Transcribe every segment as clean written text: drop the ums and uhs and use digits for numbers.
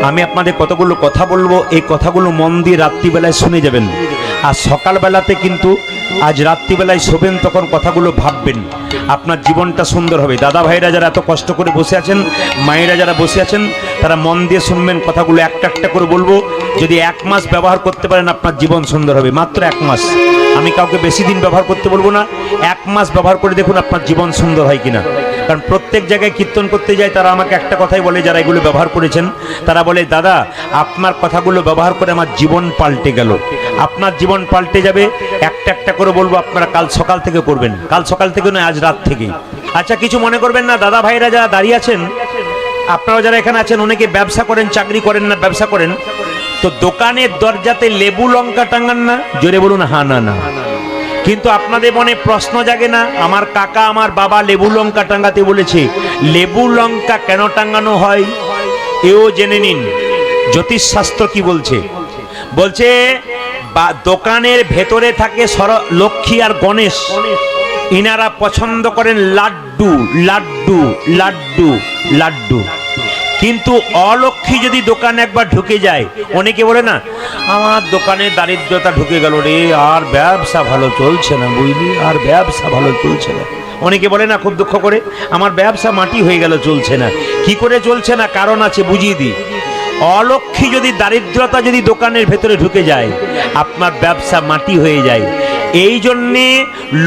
আমি আপনাদের কতগুলো কথা বলবো, এই কথাগুলো মন দিয়ে রাত্রিবেলায় শুনে যাবেন। আর সকালবেলাতে কিন্তু আজ রাত্রিবেলায় শোবেন, তখন কথাগুলো ভাববেন, আপনার জীবনটা সুন্দর হবে। দাদা ভাইরা যারা এত কষ্ট করে বসে আছেন, মায়েরা যারা বসে আছেন, তারা মন দিয়ে শুনবেন কথাগুলো, একটা একটা করে বলবো। যদি 1 মাস ব্যবহার করতে পারেন আপনার জীবন সুন্দর হবে। মাত্র 1 মাস, আমি কাউকে বেশি দিন ব্যবহার করতে বলবো না। 1 মাস ব্যবহার করে দেখুন আপনার জীবন সুন্দর হয় কিনা। কারণ প্রত্যেক জায়গায় কীর্তন করতে যায়, তারা আমাকে একটা কথাই বলে, যারা এগুলো ব্যবহার করেছেন তারা বলে, দাদা আপনার কথাগুলো ব্যবহার করে আমার জীবন পাল্টে গেল। আপনার জীবন পাল্টে যাবে, একটা একটা করে বলবো, আপনারা কাল সকাল থেকে করবেন। কাল সকাল থেকে নয়, আজ রাত থেকে। আচ্ছা, কিছু মনে করবেন না, দাদা ভাইরা যারা দাঁড়িয়ে আছেন, আপনারা যারা এখানে আছেন, অনেকে ব্যবসা করেন, চাকরি করেন না, ব্যবসা করেন, তো দোকানের দরজাতে লেবু লঙ্কা টাঙান না? জোরে বলুন হ্যাঁ না না। কিন্তু আপনাদের মনে প্রশ্ন জাগে না, আমার কাকা আমার বাবা লেবু লঙ্কা টাঙাতে বলেছে, লেবু লঙ্কা কেন টাঙানো হয় এও জেনে নিন। জ্যোতিষশাস্ত্র কি বলছে? বলছে দোকানের ভেতরে থাকে লক্ষ্মী আর গণেশ, ইনারা পছন্দ করেন লাড্ডু লাড্ডু লাড্ডু লাড্ডু। কিন্তু অলক্ষ্মী যদি দোকানে একবার ঢুকে যায়, অনেকে বলে না, আমার দোকানে দারিদ্রতা ঢুকে গেল রে, আর ব্যবসা ভালো চলছে না, বুঝলি, আর ব্যবসা ভালো চলছে না। অনেকে বলে না খুব দুঃখ করে, আমার ব্যবসা মাটি হয়ে গেল, চলছে না। কি করে চলছে না? কারণ আছে, বুঝিয়ে দিই। অলক্ষ্মী যদি, দারিদ্রতা যদি দোকানের ভেতরে ঢুকে যায়, আপনার ব্যবসা মাটি হয়ে যায়। এই জন্যে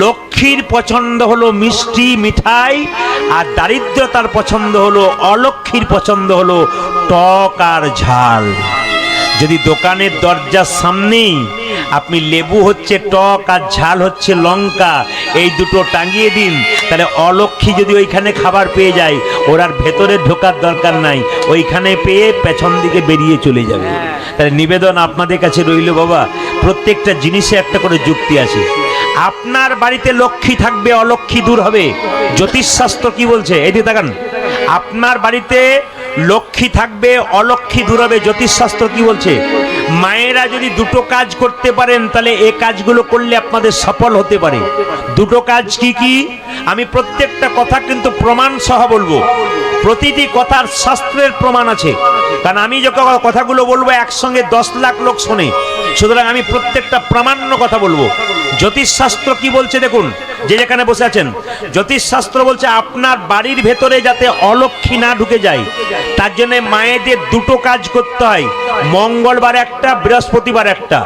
লক্ষ্মীর পছন্দ হলো মিষ্টি মিঠাই, আর দারিদ্রতার পছন্দ হলো, অলক্ষ্মীর পছন্দ হলো টক আর ঝাল। যদি দোকানের দরজার সামনেই আপনি লেবু হচ্ছে টক আর ঝাল হচ্ছে লঙ্কা, এই দুটো টাঙিয়ে দিন, তাহলে অলক্ষ্মী যদি ওইখানে খাবার পেয়ে যায়, ওর আর ভেতরে ঢোকার দরকার নাই, ওইখানে পেয়ে পেছন দিকে বেরিয়ে চলে যাবে। তাহলে নিবেদন আপনাদের কাছে রইল, বাবা, প্রত্যেকটা জিনিসে একটা করে যুক্তি আছে। আপনার বাড়িতে লক্ষ্মী থাকবে, অলক্ষ্মী দূর হবে। জ্যোতিষশাস্ত্র কি বলছে? এদিকে তাকান। আপনার বাড়িতে লক্ষ্মী থাকবে, অলক্ষ্মী দূর হবে। জ্যোতিষশাস্ত্র কি বলছে? মায়েরা যদি দুটো কাজ করতে পারেন, তাহলে এই কাজগুলো করলে আপনাদের সফল হতে পারে। দুটো কাজ কি কি? আমি প্রত্যেকটা কথা কিন্তু প্রমাণ সহ বলবো, প্রতিটি কথার শাস্ত্রের প্রমাণ আছে। কারণ আমি যখন কথাগুলো বলবো, একসঙ্গে 10 লাখ লোক শোনে, সুতরাং আমি প্রত্যেকটা প্রামাণ্য কথা বলবো। জ্যোতিষশাস্ত্র কি বলছে দেখুন, যে যেখানে বসে আছেন, জ্যোতিষশাস্ত্র বলছে আপনার বাড়ির ভেতরে যাতে অলক্ষ্মী না ঢুকে যায়, তার জন্য মায়েদের দুটো কাজ করতে হয়, মঙ্গলবার একটা, বৃহস্পতিবার একটা।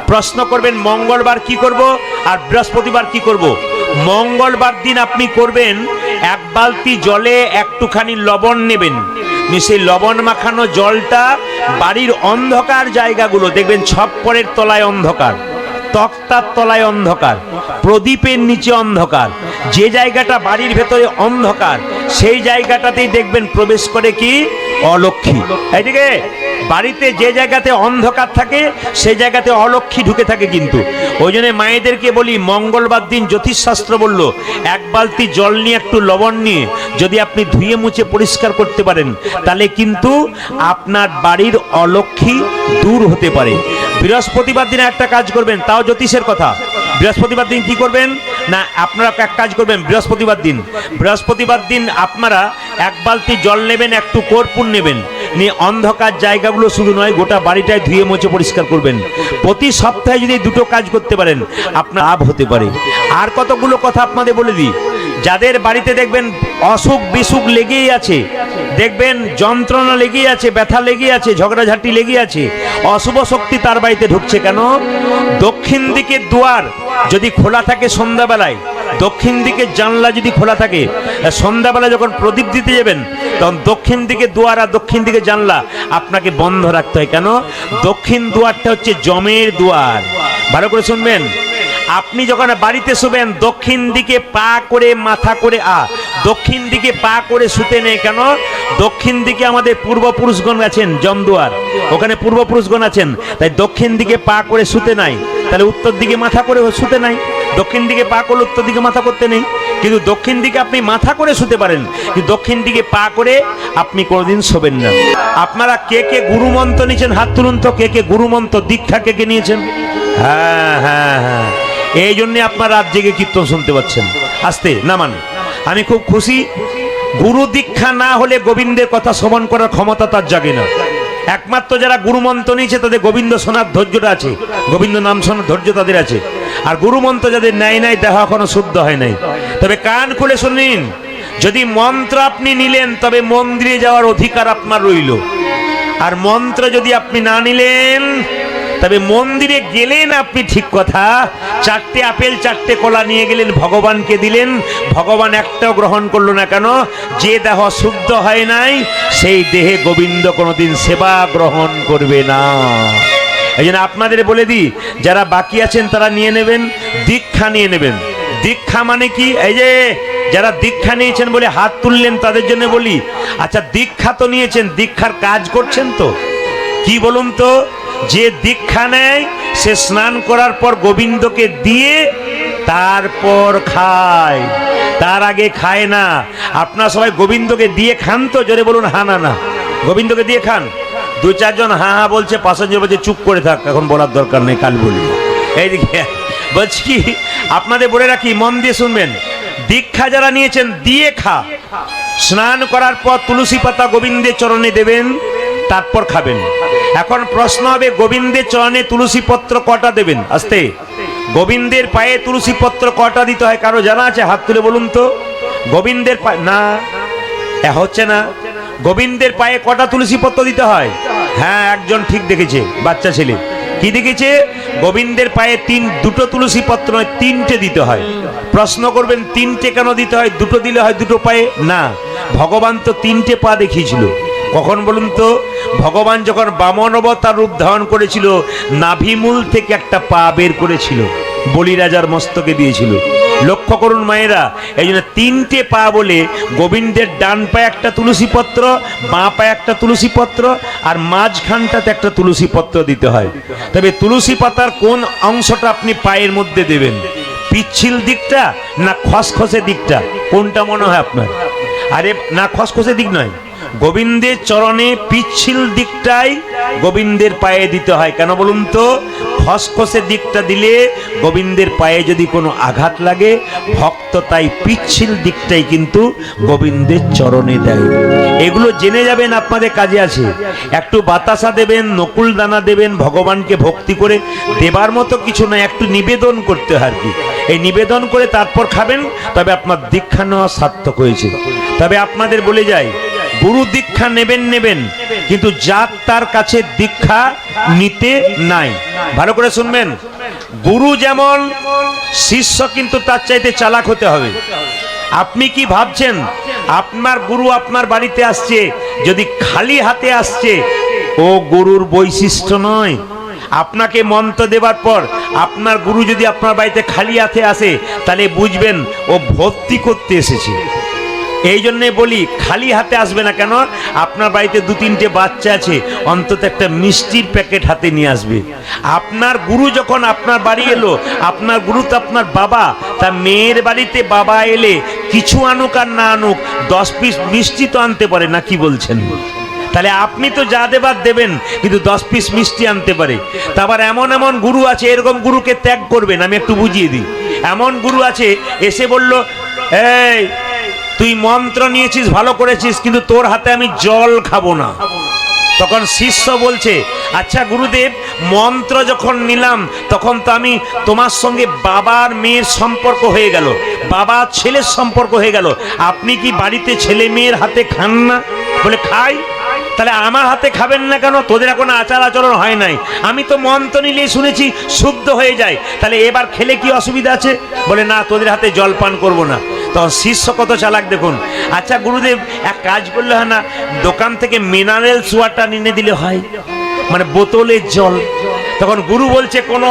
প্রশ্ন করবেন মঙ্গলবার কি করব আর বৃহস্পতিবার কি করব? মঙ্গলবার দিন আপনি করবেন, 1 বালতি জলে একটুখানি লবণ নেবেন, সেই লবণ মাখানো জলটা বাড়ির অন্ধকার জায়গাগুলো দেখবেন, ছপ্পরের তলায় অন্ধকার, তক্তার তলায় অন্ধকার, প্রদীপের নিচে অন্ধকার, যে জায়গাটা বাড়ির ভেতরে অন্ধকার, সেই জায়গাটাতেই দেখবেন প্রবেশ করে কি? অলক্ষ্মী। এইদিকে বাড়িতে যে জায়গাতে অন্ধকার থাকে, সেই জায়গাতে অলক্ষ্মী ঢুকে থাকে। কিন্তু ওই জন্য মায়েদেরকে বলি, মঙ্গলবার দিন জ্যোতিষশাস্ত্র বলল, 1 বালতি জল নিয়ে, একটু লবণ নিয়ে যদি আপনি ধুয়ে মুছে পরিষ্কার করতে পারেন, তাহলে কিন্তু আপনার বাড়ির অলক্ষ্মী দূর হতে পারে। বৃহস্পতিবার দিনে একটা কাজ করবেন, তাও জ্যোতিষের কথা। বৃহস্পতিবার দিন কি করবেন না, আপনারা এক কাজ করবেন, বৃহস্পতিবার দিন আপনারা 1 বালতি জল নেবেন, একটু কর্পূর নেবেন, নিয়ে অন্ধকার জায়গাগুলো শুধু নয়, গোটা বাড়িটায় ধুয়ে মুছে পরিষ্কার করবেন। প্রতি সপ্তাহে যদি দুটো কাজ করতে পারেন, আপনার লাভ হতে পারে। আর কতগুলো কথা আপনাদের বলে দিই, যাদের বাড়িতে দেখবেন অসুখ বিসুখ লেগেই আছে, দেখবেন যন্ত্রণা লেগেই আছে, ব্যথা লেগে আছে, ঝগড়াঝাটি লেগে আছে, অশুভ শক্তি তার বাড়িতে ঢুকছে কেন? দক্ষিণ দিকের দুয়ার যদি খোলা থাকে সন্ধ্যাবেলায়, দক্ষিণ দিকের জানলা যদি খোলা থাকে, সন্ধ্যাবেলায় যখন প্রদীপ দিতে যাবেন, তখন দক্ষিণ দিকে দুয়ার আর দক্ষিণ দিকে জানলা আপনাকে বন্ধ রাখতে হয়। কেন? দক্ষিণ দুয়ারটা হচ্ছে জমের দুয়ার। ভালো করে শুনবেন, আপনি যখন বাড়িতে শুবেন, দক্ষিণ দিকে পা করে, মাথা করে, দক্ষিণ দিকে পা করে শুতে নেই। কেন? দক্ষিণ দিকে আমাদের পূর্বপুরুষগণ আছেন, জমদুয়ার, ওখানে পূর্বপুরুষগণ আছেন, তাই দক্ষিণ দিকে পা করে শুতে নাই। তাহলে উত্তর দিকে মাথা করে শুতে নাই, দক্ষিণ দিকে পা করলে উত্তর দিকে মাথা করতে নেই। কিন্তু দক্ষিণ দিকে আপনি মাথা করে শুতে পারেন, কিন্তু দক্ষিণ দিকে পা করে আপনি কোনোদিন শোবেন না। আপনারা কে কে গুরুমন্ত্র নিয়েছেন? হাত তুলুন তো, কে কে গুরুমন্ত্র দীক্ষা কে কে নিয়েছেন? হ্যাঁ হ্যাঁ হ্যাঁ, এই জন্য আপনার রাত জেগে কীর্তন শুনতে পাচ্ছেন। আস্তে নামান, আমি খুব খুশি। গুরু দীক্ষা না হলে গোবিন্দের কথা শ্রবণ করার ক্ষমতা তার জাগে না। একমাত্র যারা গুরুমন্ত্র নিয়েছে তাদের গোবিন্দ শোনার ধৈর্যটা আছে, গোবিন্দ নাম শোনার ধৈর্য তাদের আছে। আর গুরুমন্ত্র যাদের নেয় নাই দেহ এখনো শুদ্ধ হয় নাই। তবে কান খুলে শুনিন, যদি মন্ত্র আপনি নিলেন তবে মন্দিরে যাওয়ার অধিকার আপনার রইল। আর মন্ত্র যদি আপনি না নিলেন তবে মন্দিরে গেলেন আপনি ঠিক কথা, 4টে আপেল 4টে কলা নিয়ে গেলেন, ভগবানকে দিলেন, ভগবান একটাও গ্রহণ করলো না। কেন? যে দেহ শুদ্ধ হয় নাই সেই দেহে গোবিন্দ কোনোদিন সেবা গ্রহণ করবে না। এই জন্য আপনাদের বলে দিই, যারা বাকি আছেন তারা নিয়ে নেবেন, দীক্ষা নিয়ে নেবেন। দীক্ষা মানে কি? এই যে যারা দীক্ষা নিয়েছেন বলে হাত তুললেন তাদের জন্য বলি, আচ্ছা দীক্ষা তো নিয়েছেন, দীক্ষার কাজ করছেন তো? কি বলুন তো? যে দীক্ষা নেয় সে স্নান করার পর গোবিন্দকে দিয়ে তারপর খায়, তার আগে খায় না। আপনারা সবাই গোবিন্দকে দিয়ে খান তো? জোরে বলুন হা না না। গোবিন্দকে দিয়ে খান? 2-4 জন হা হা বলছে, 5 জন বলছে চুপ করে থাক, এখন বলার দরকার নেই, কাল বলি। এইদিকে বলছি কি, আপনাদের বলে রাখি, মন দিয়ে শুনবেন, দীক্ষা যারা নিয়েছেন দিয়ে খা। স্নান করার পর তুলসী পাতা গোবিন্দের চরণে দেবেন, তারপর খাবেন। এখন প্রশ্ন হবে, গোবিন্দের চরণে তুলসী পত্র কটা দেবেন? আস্তে। গোবিন্দের পায়ে তুলসী পত্র কটা দিতে হয় কারো জানা আছে? হাত তুলে বলুন তো। গোবিন্দের পায়ে না হচ্ছে না। গোবিন্দের পায়ে কটা তুলসী পত্র দিতে হয়? হ্যাঁ, একজন ঠিক দেখেছে, বাচ্চা ছেলে। কি দেখেছে? গোবিন্দের পায়ে দুটো তুলসী পত্র নয়, 3টে দিতে হয়। প্রশ্ন করবেন 3টে কেন দিতে হয়? 2টো দিলে হয় 2টো পায়ে? না, ভগবান তো 3টে পা দেখিয়েছিল। কখন বলুন তো? ভগবান যখন বামন অবতার রূপ ধারণ করেছিল, নাভিমূল থেকে একটা পা বের করেছিল, বলি রাজার মস্তকে দিয়েছিল। লক্ষ্য করুন মায়েরা, এই জন্য 3টে পা বলে গোবিন্দের ডান পায়ে একটা তুলসী পত্র, বাঁ পায়ে একটা তুলসী পত্র, আর মাঝখানটাতে একটা তুলসী পত্র দিতে হয়। তবে তুলসী পাতার কোন অংশটা আপনি পায়ের মধ্যে দেবেন? পিচ্ছিল দিকটা না খসখসে দিকটা? কোনটা মনে হয় আপনার? আরে না, খসখসে দিক নয়, গোবিন্দের চরণে পিচ্ছিল দিকটাই গোবিন্দের পায়ে দিতে হয়। কেন বলুন তো? খসখসে দিকটা দিলে গোবিন্দের পায়ে যদি কোনো আঘাত লাগে, ভক্ত তাই পিচ্ছিল দিকটাই কিন্তু গোবিন্দের চরণে দেয়। এগুলো জেনে যাবেন, আপনাদের কাজে আছে। একটু বাতাসা দেবেন, নকুল দানা দেবেন, ভগবানকে ভক্তি করে দেবার মতো কিছু না, একটু নিবেদন করতে হয় আর কি। এই নিবেদন করে তারপর খাবেন, তবে আপনার দীক্ষা নেওয়া সার্থক হয়েছে। তবে আপনাদের বলে যাই, গুরু দীক্ষা নেবেন, কিন্তু যার তার কাছে দীক্ষা নিতে নাই। ভালো করে শুনবেন, গুরু যেমন, শিষ্য কিন্তু তার চাইতে চালাক হতে হবে। আপনি কি ভাবছেন আপনার গুরু আপনার বাড়িতে আসছে, যদি খালি হাতে আসছে, ও গুরুর বৈশিষ্ট্য নয়। আপনাকে মন্ত্র দেবার পর আপনার গুরু যদি আপনার বাড়িতে খালি হাতে আসে, তাহলে বুঝবেন ও ভর্তি করতে এসেছে। এই জন্যে বলি, খালি হাতে আসবে না। কেন? আপনার বাড়িতে 2-3টে বাচ্চা আছে, অন্তত একটা মিষ্টির প্যাকেট হাতে নিয়ে আসবে। আপনার গুরু যখন আপনার বাড়ি এলো, আপনার গুরু তো আপনার বাবা, তা মেয়ের বাড়িতে বাবা এলে কিছু আনুক আর না আনুক 10 পিস মিষ্টি তো আনতে পারে না, কি বলছেন? তাহলে আপনি তো যা দেবার দেবেন, কিন্তু 10 পিস মিষ্টি আনতে পারে। তারপর এমন এমন গুরু আছে, এরকম গুরুকে ত্যাগ করবেন। আমি একটু বুঝিয়ে দিই। এমন গুরু আছে, এসে বলল, এই তুই মন্ত্র নিয়েছিস, ভালো করেছিস, কিন্তু তোর হাতে আমি জল খাবো না। তখন শিষ্য বলছে, আচ্ছা গুরুদেব, মন্ত্র যখন নিলাম তখন তো আমি তোমার সঙ্গে বাবার মেয়ের সম্পর্ক হয়ে গেল, বাবা ছেলের সম্পর্ক হয়ে গেল, আপনি কি বাড়িতে ছেলে মেয়ের হাতে খান না? বলে খাই। তাহলে আমার হাতে খাবেন না কেন? তোদের এখন আচার আচরণ হয় নাই, আমি তো মন্ত্র নিলেই শুনেছি শুদ্ধ হয়ে যায়, তাহলে এবার খেলে কি অসুবিধা আছে? বলে না, তোদের হাতে জল পান করবো না। তখন শিষ্য কত চালাক দেখুন। আচ্ছা গুরুদেব, এক কাজ করলে হয় না, দোকান থেকে মিনারেলস ওয়াটার এনে দিলে হয়, মানে বোতলের জল। তখন গুরু বলছে কোনো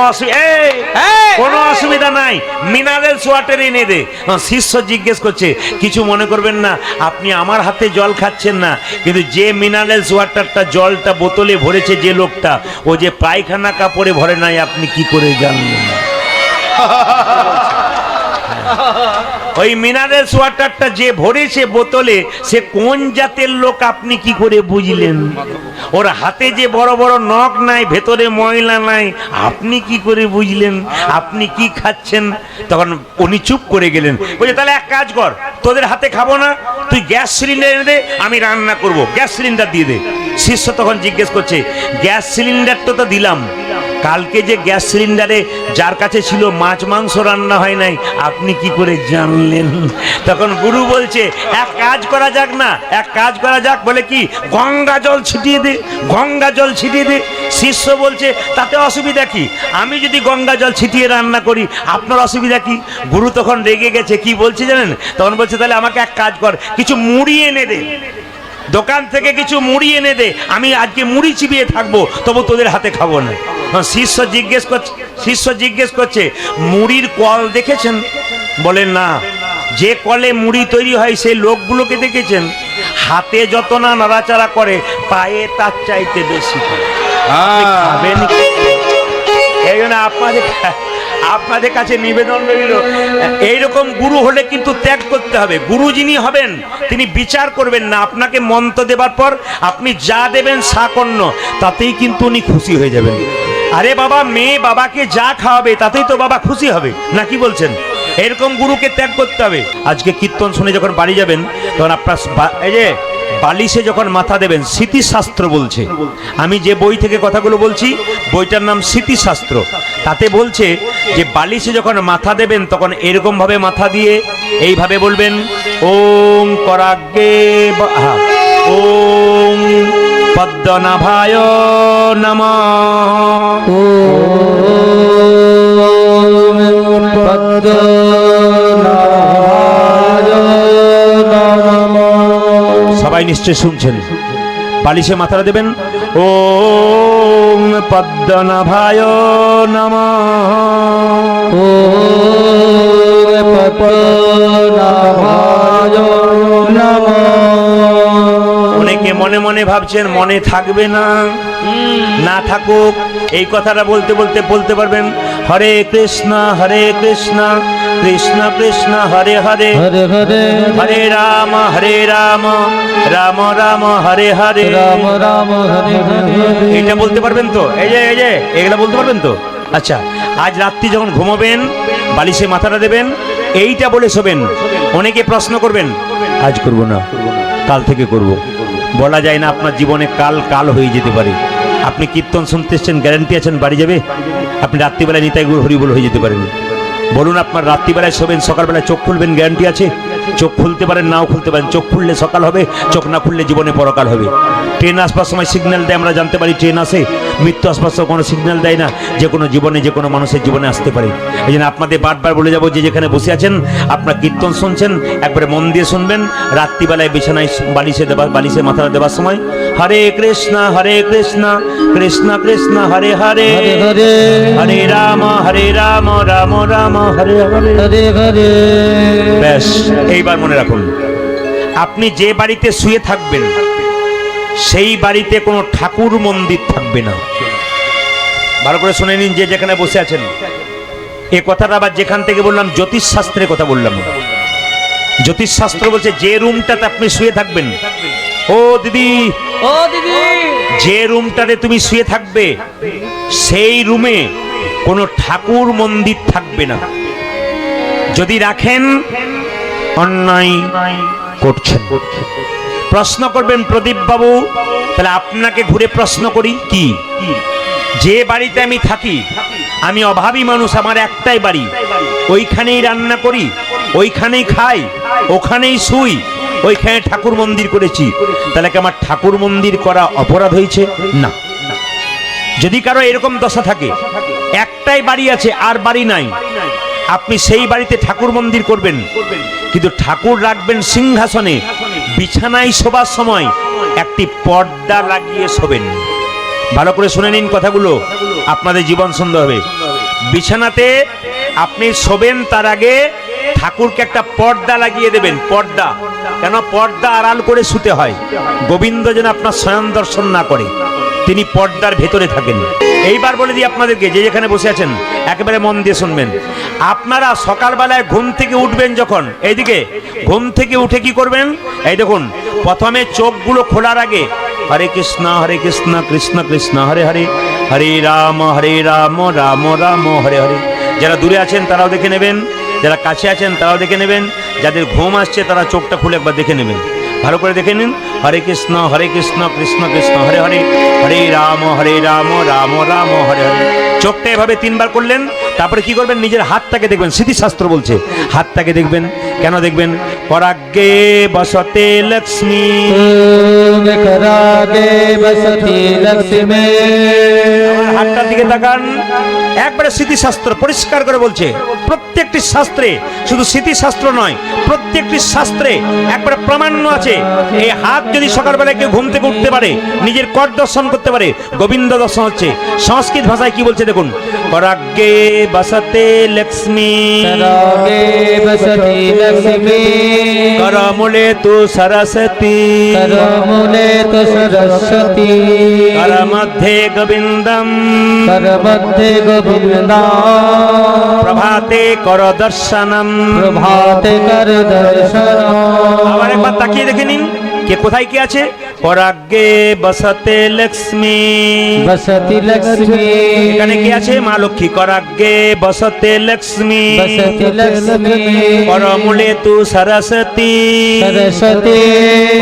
অসুবিধা নাই, মিনারেলস ওয়াটার এনে দে। শিষ্য জিজ্ঞেস করছে, কিছু মনে করবেন না, আপনি আমার হাতে জল খাচ্ছেন না, কিন্তু যে মিনারেলস ওয়াটারটা জলটা বোতলে ভরেছে যে লোকটা, ও যে পায়খানা কাপড়ে ভরে নাই, আপনি কি করে জানলেন? ওই মিনারেলস ওয়াটারটা যে ভরেছে বোতলে, সে কোন জাতের লোক আপনি কি করে বুঝলেন? ওর হাতে যে বড় বড় নখ নাই, ভেতরে ময়লা নাই, আপনি কি করে বুঝলেন? আপনি কি খাচ্ছেন? তখন উনি চুপ করে গেলেন। বলছে তাহলে এক কাজ কর, তোদের হাতে খাবো না, তুই গ্যাস সিলিন্ডার এনে দে, আমি রান্না করব, গ্যাস সিলিন্ডার দিয়ে দে। শিষ্য তখন জিজ্ঞেস করছে, গ্যাস সিলিন্ডারটা তো দিলাম, কালকে যে গ্যাস সিলিন্ডারে যার কাছে ছিল মাছ মাংস রান্না হয় নাই, আপনি কি করে জানলেন? তখন গুরু বলছে এক কাজ করা যাক না, এক কাজ করা যাক। বলে কি? গঙ্গা জল ছিটিয়ে দে, গঙ্গা জল ছিটিয়ে দে। শিষ্য বলছে তাতে অসুবিধা কি? আমি যদি গঙ্গা জল ছিটিয়ে রান্না করি, আপনার অসুবিধা কি? গুরু তখন রেগে গেছে, কি বলছে জানেন? তখন বলছে তাহলে আমাকে এক কাজ কর, কিছু মুড়ি এনে দে, দোকান থেকে কিছু মুড়ি এনে দে, আমি আজকে মুড়ি চিবিয়ে থাকবো, তবু তোদের হাতে খাবো না। শিষ্য জিজ্ঞেস করছে মুড়ির কল দেখেছেন? বলেন না। যে কলে মুড়ি তৈরি হয় সেই লোকগুলোকে দেখেছেন? হাতে যত না নাড়াচাড়া করে, পায়ে তার চাইতে বেশি করে। খাবেন এই জন্য আপনাদের কাছে নিবেদন রইল, এইরকম গুরু হলে কিন্তু ত্যাগ করতে হবে। গুরু যিনি হবেন তিনি বিচার করবেন না, আপনাকে মন্ত্র দেবার পর আপনি যা দেবেন সাকর্ণ, তাতেই কিন্তু উনি খুশি হয়ে যাবেন। আরে বাবা, মেয়ে বাবাকে যা খাওয়াবে তাতেই তো বাবা খুশি হবে, না কি বলছেন? এরকম গুরুকে ত্যাগ করতে হবে। আজকে কীর্তন শুনে যখন বাড়ি যাবেন, তখন আপনার এই যে বালিশে যখন মাথা দেবেন, স্মৃতিশাস্ত্র বলছে, আমি যে বই থেকে কথাগুলো বলছি বইটার নাম স্মৃতিশাস্ত্র, তাতে বলছে যে বালিশে যখন মাথা দেবেন তখন এরকম ভাবে মাথা দিয়ে এইভাবে বলবেন ওম করাগ্গে ওম পদ্মনাভায় নমঃ, ওম পদ্মনাভায় নমঃ। সবাই নিশ্চয় শুনছেন। বালিশে মাথাটা দেবেন ওম পদ্মনাভায় নমঃ, ওম পদ্মনাভায় নমঃ। অনেকে মনে মনে ভাবছেন মনে থাকবে না, না থাকুক, এই কথাটা বলতে বলতে বলতে পারবেন হরে কৃষ্ণ কৃষ্ণ কৃষ্ণ হরে হরে, হরে হরে, হরে রাম রাম রাম হরে হরে, রাম রাম হরে হরে। এটা বলতে পারবেন তো? এই যে এগুলা বলতে পারবেন তো? আচ্ছা, আজ রাত্রি যখন ঘুমাবেন বালিশে মাথাটা দেবেন, এইটা বলে শোবেন। অনেকে প্রশ্ন করবেন আজ করব না, কাল থেকে করব। বলা যায় না, আপনার জীবনে কাল কাল হয়ে যেতে পারে। আপনি কীর্তন শুনতে এসছেন, গ্যারান্টি আছেন বাড়ি যাবে? আপনি রাত্রিবেলায় নিতাই গুরু হরি বল হয়ে যেতে পারেন। বলুন, আপনার রাত্রিবেলায় শোবেন, সকালবেলায় চোখ খুলবেন, গ্যারান্টি আছে? চোখ খুলতে পারেন, নাও খুলতে পারেন। চোখ খুললে সকাল হবে, চোখ না খুললে জীবনে পরকাল হবে। ট্রেন আসবার সময় সিগন্যাল দেয়, আমরা জানতে পারি ট্রেন আসে। মৃত্যু আসবার সময় কোনো সিগন্যাল দেয় না, যে কোনো জীবনে যে কোনো মানুষের জীবনে আসতে পারে। এই জন্য আপনাদের বারবার বলে যাবো, যে যেখানে বসে আছেন আপনার কীর্তন শুনছেন, একবারে মন দিয়ে শুনবেন। রাত্রিবেলায় বিছানায় বালিশে মাথা দেওয়ার সময় হরে কৃষ্ণ কৃষ্ণ কৃষ্ণ হরে হরে, হরে রাম রাম রাম হরে হরে, হরে হরে। ব্যাস, এইবার মনে রাখুন, আপনি যে বাড়িতে শুয়ে থাকবেন সেই বাড়িতে কোনো ঠাকুর মন্দির থাকবে না। ভালো করে শুনে নিন, যে যেখানে বসে আছেন। এ কথাটা আবার যেখান থেকে বললাম, জ্যোতিষশাস্ত্রের কথা বললাম। জ্যোতিষশাস্ত্র বলছে যে রুমটাতে আপনি শুয়ে থাকবেন, ও দিদি, ও দিদি, যে রুমটাতে তুমি শুয়ে থাকবে সেই রুমে কোনো ঠাকুর মন্দির থাকবে না। যদি রাখেন অন্যায় করছেন। প্রশ্ন করবেন প্রদীপ বাবু, তাহলে আপনাকে ঘুরে প্রশ্ন করি, কি যে বাড়িতে আমি থাকি, আমি অভাবী মানুষ, আমার একটাই বাড়ি, ওইখানেই রান্না করি, ওইখানেই খাই, ওখানেই শুই, ওইখানে ঠাকুর মন্দির করেছি, তাহলে কি আমার ঠাকুর মন্দির করা অপরাধ হয়েছে? না। যদি কারো এরকম দশা থাকে, একটাই বাড়ি আছে আর বাড়ি নাই, আপনি সেই বাড়িতে ঠাকুর মন্দির করবেন, কিন্তু ঠাকুর রাখবেন সিংহাসনে। বিছানায় শোবার সময় একটি পর্দা লাগিয়ে শোবেন। ভালো করে শুনে নিন কথাগুলো, আপনাদের জীবন সুন্দর হবে। বিছানাতে আপনি শোবেন, তার আগে ঠাকুরকে একটা পর্দা লাগিয়ে দেবেন। পর্দা কেন? পর্দা আড়াল করে শুতে হয়, গোবিন্দ যেন আপনার স্বয়ং দর্শন না করে, তিনি পর্দার ভেতরে থাকেন। এইবার বলে দিই আপনাদেরকে, যে যেখানে বসে আছেন একেবারে মন দিয়ে শুনবেন। আপনারা সকালবেলায় ঘুম থেকে উঠবেন যখন, এইদিকে ঘুম থেকে উঠে কি করবেন? এই দেখুন, প্রথমে চোখগুলো খোলার আগে হরে কৃষ্ণ কৃষ্ণ কৃষ্ণ হরে হরে, হরে রাম রাম রাম হরে হরে। যারা দূরে আছেন তারাও দেখে নেবেন, যারা কাছে আছেন তারাও দেখে নেবেন, যাদের ঘুম আসছে তারা চোখটা খুলে একবার দেখে নেবেন, ভালো করে দেখে নিন। হরে কৃষ্ণ কৃষ্ণ কৃষ্ণ হরে হরে, হরে রাম রাম রাম হরে হরে। চোখটা এভাবে 3 বার করলেন, তারপরে কি করবেন, নিজের হাতটাকে দেখবেন। স্মৃতিশাস্ত্র বলছে হাতটাকে দেখবেন। কেন দেখবেন? করাগ্গে বসতে লক্ষ্মী, করাগ্গে বসতি লক্ষ্মী। হাতটার দিকে তাকান। একবারে স্মৃতিশাস্ত্র পরিষ্কার করে বলছে, প্রত্যেকটি শাস্ত্রে, শুধু স্মৃতিশাস্ত্র নয়, প্রত্যেকটি শাস্ত্রে একবারে প্রামাণ্য আছে। এই হাত যদি সকালবেলায় কেউ ঘুম থেকে উঠতে পারে, নিজের কর দর্শন করতে পারে, গোবিন্দ দর্শন হচ্ছে। সংস্কৃত ভাষায় কি বলছে দেখুন, করাগ্গে বসতে লক্ষ্মী, করাগ্গে বসতি লক্ষ্মী, করমূলে তু সরস্বতী, করমূলে তু সরস্বতী, কর মধ্যে গোবিন্দম, কর মধ্যে গোবিন্দম, প্রভাতে কর দর্শনম, প্রভাতে কর দর্শনম। আবার একবার তাকিয়ে দেখে নিন কে কোথায় কি আছে। করাগ্গে বসতে লক্ষ্মী, বসতি লক্ষ্মী, এখানে কি আছে? মা লক্ষ্মী। করাগ্গে বসতে লক্ষ্মী, বসতি লক্ষ্মী, করমূলে তু সরস্বতী, সরস্বতী,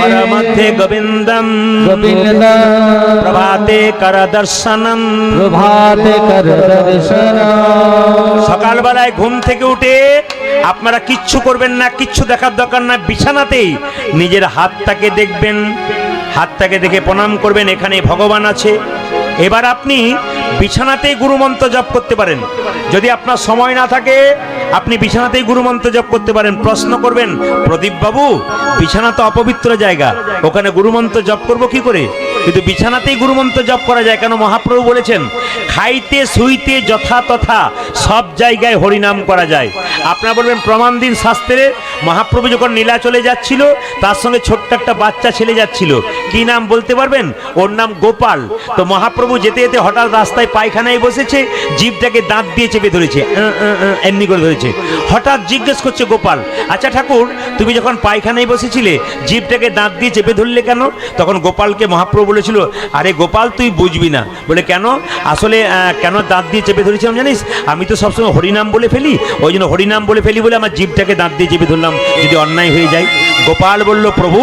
কর মধ্যে গোবিন্দম, গোবিন্দম, প্রভাতে কর দর্শনম। প্রভাতে কর দর্শনম। সকালবেলায় ঘুম থেকে উঠে আপনারা কিচ্ছু করবেন না, কিচ্ছু দেখার দরকার না, বিছানাতেই নিজের হাতটাকে দেখবেন, হাতটাকে দেখে প্রণাম করবেন, এখানে ভগবান আছে। এবার আপনি বিছানাতেই গুরুমন্ত্র জপ করতে পারেন। যদি আপনার সময় না থাকে আপনি বিছানাতেই গুরুমন্ত্র জপ করতে পারেন। প্রশ্ন করবেন, প্রদীপ বাবু বিছানা তো অপবিত্র জায়গা, ওখানে গুরুমন্ত্র জপ করব কি করে? কিন্তু বিছানাতেই গুরুমন্ত্র জপ করা যায়। কেন? মহাপ্রভু বলেছেন, খাইতে শুইতে যথা তথা সব জায়গায় হরিনাম করা যায়। আপনারা বলবেন প্রমাণ দিন শাস্ত্রে। মহাপ্রভু যখন নীলাচলে যাচ্ছিল, তার সঙ্গে ছোট্ট একটা বাচ্চা ছেলে যাচ্ছিল, কি নাম বলতে পারবেন? ওর নাম গোপাল। তো মহাপ্রভু যেতে যেতে হঠাৎ রাস্তায় পায়খানায় বসেছে, জিভটাকে দাঁত দিয়ে চেপে ধরেছে, এমনি করে ধরেছে। হঠাৎ জিজ্ঞেস করছে গোপাল, আচ্ছা ঠাকুর, তুমি যখন পায়খানায় বসেছিলে জিভটাকে দাঁত দিয়ে চেপে ধরলে কেন? তখন গোপালকে মহাপ্রভু বলেছিল, আরে গোপাল তুই বুঝবি না। বলে কেন? আসলে কেন দাঁত দিয়ে চেপে ধরেছিলাম জানিস? আমি তো সবসময় হরিনাম বলে ফেলি, ওই জন্য হরিনাম বলে ফেলি বলে আমার জিভটাকে দাঁত দিয়ে চেপে ধরলাম, যদি অন্যায় হয়ে যায়। গোপাল বলল, প্রভু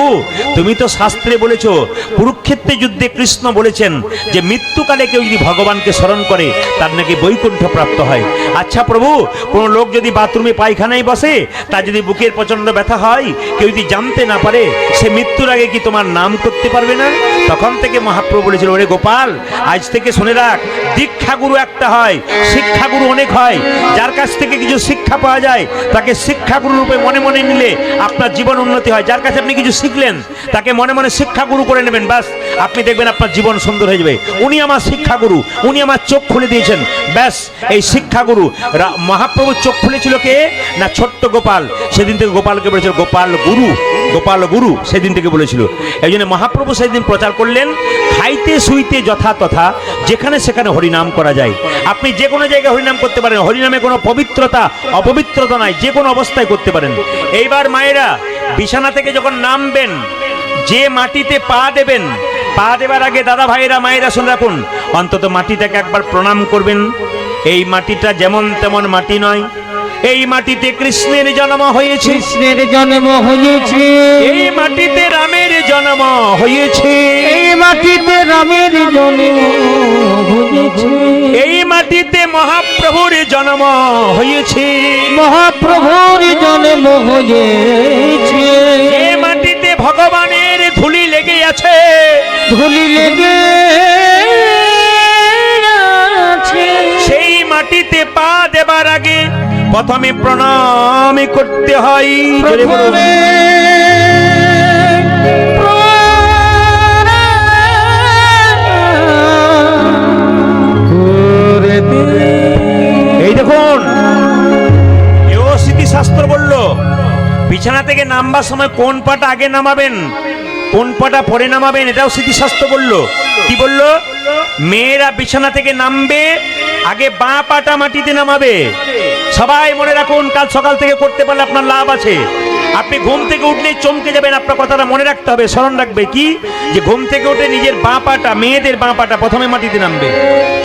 তুমি তো শাস্ত্রে বলেছো, কুরুক্ষেত্রে যুদ্ধে কৃষ্ণ বলেছেন যে মৃত্যুকালে কেউ যদি ভগবানকে স্মরণ করে তার নাকি বৈকুণ্ঠ প্রাপ্ত হয়। আচ্ছা প্রভু, কোনো লোক যদি বাথরুমে পায়খানায় বসে, তার যদি বুকের প্রচন্ড ব্যথা হয়, কেউ যদি জানতে না পারে, সে মৃত্যুর আগে কি তোমার নাম করতে পারবে না? তখন থেকে মহাপ্রভু বলেছিল, ওরে গোপাল, আজ থেকে শুনে রাখ, দীক্ষাগুরু একটা হয়, শিক্ষাগুরু অনেক হয়। যার কাছ থেকে কিছু শিক্ষা পাওয়া যায় তাকে শিক্ষাগুরু রূপে মনে মনে নিলে আপনার জীবন উন্নতি হয়। যার কাছে আপনি কিছু শিখলেন তাকে মনে মনে শিক্ষাগুরু করে নেবেন, ব্যাস আপনি দেখবেন আপনার জীবন সুন্দর হয়ে যাবে। উনি আমার শিক্ষাগুরু, উনি আমার চোখ খুলে দিয়েছেন, ব্যাস এই শিক্ষাগুরু। মহাপ্রভুর চোখ খুলেছিল কে? না ছোট্ট গোপাল। সেদিন থেকে গোপালকে বলেছিল গোপাল গুরু, গোপাল গুরু, সেদিন থেকে বলেছিল। এই জন্য মহাপ্রভু সেদিন প্রচার করলেন, খাইতে শুইতে যথা তথা যেখানে সেখানে হরিনাম করা যায়। আপনি যে কোনো জায়গায় হরিনাম করতে পারেন, হরিনামে কোনো পবিত্রতা অপবিত্রতা নাই, যে কোনো অবস্থায় করতে পারেন। এইবার মায়েরা বিছানা থেকে যখন নামবেন, যে মাটিতে পা দেবেন, পা দেবার আগে দাদা ভাইরা মায়েরা শুনে রাখুন, অন্তত মাটিটাকে একবার প্রণাম করবেন। এই মাটিটা যেমন তেমন মাটি নয়, এই মাটিতে কৃষ্ণের জন্ম হয়েছে, কৃষ্ণের জন্ম হয়েছে, এই মাটিতে রামের জন্ম হয়েছে, এই মাটিতে রামের জন্ম হয়েছে, এই মাটিতে মহাপ্রভুর জন্ম হয়েছে, মহাপ্রভুর জন্ম হয়েছে, এই মাটিতে ভগবানের ধুলি লেগে আছে, ধুলি লেগে আছে, সেই মাটিতে পা দেবার আগে প্রথমে প্রণাম করতে হয়। প্রথমে এই দেখুন, এও স্মৃতিশাস্ত্র বলল, বিছানা থেকে নামবার সময় কোন পাটা আগে নামাবেন, কোন পাটা পরে নামাবেন, এটাও স্মৃতিশাস্ত্র বলল। কি বলল? মেয়েরা বিছানা থেকে নামবে, আগে বাঁ পাটা মাটিতে নামাবে। সবাই মনে রাখুন, কাল সকাল থেকে করতে পারলে আপনার লাভ আছে। আপনি ঘুম থেকে উঠলেই চমকে যাবেন। আপনার কথাটা মনে রাখতে হবে, স্মরণ রাখবে কি, যে ঘুম থেকে উঠে নিজের বাঁ পাটা, মেয়েদের বাঁ পাটা প্রথমে মাটিতে নামবে,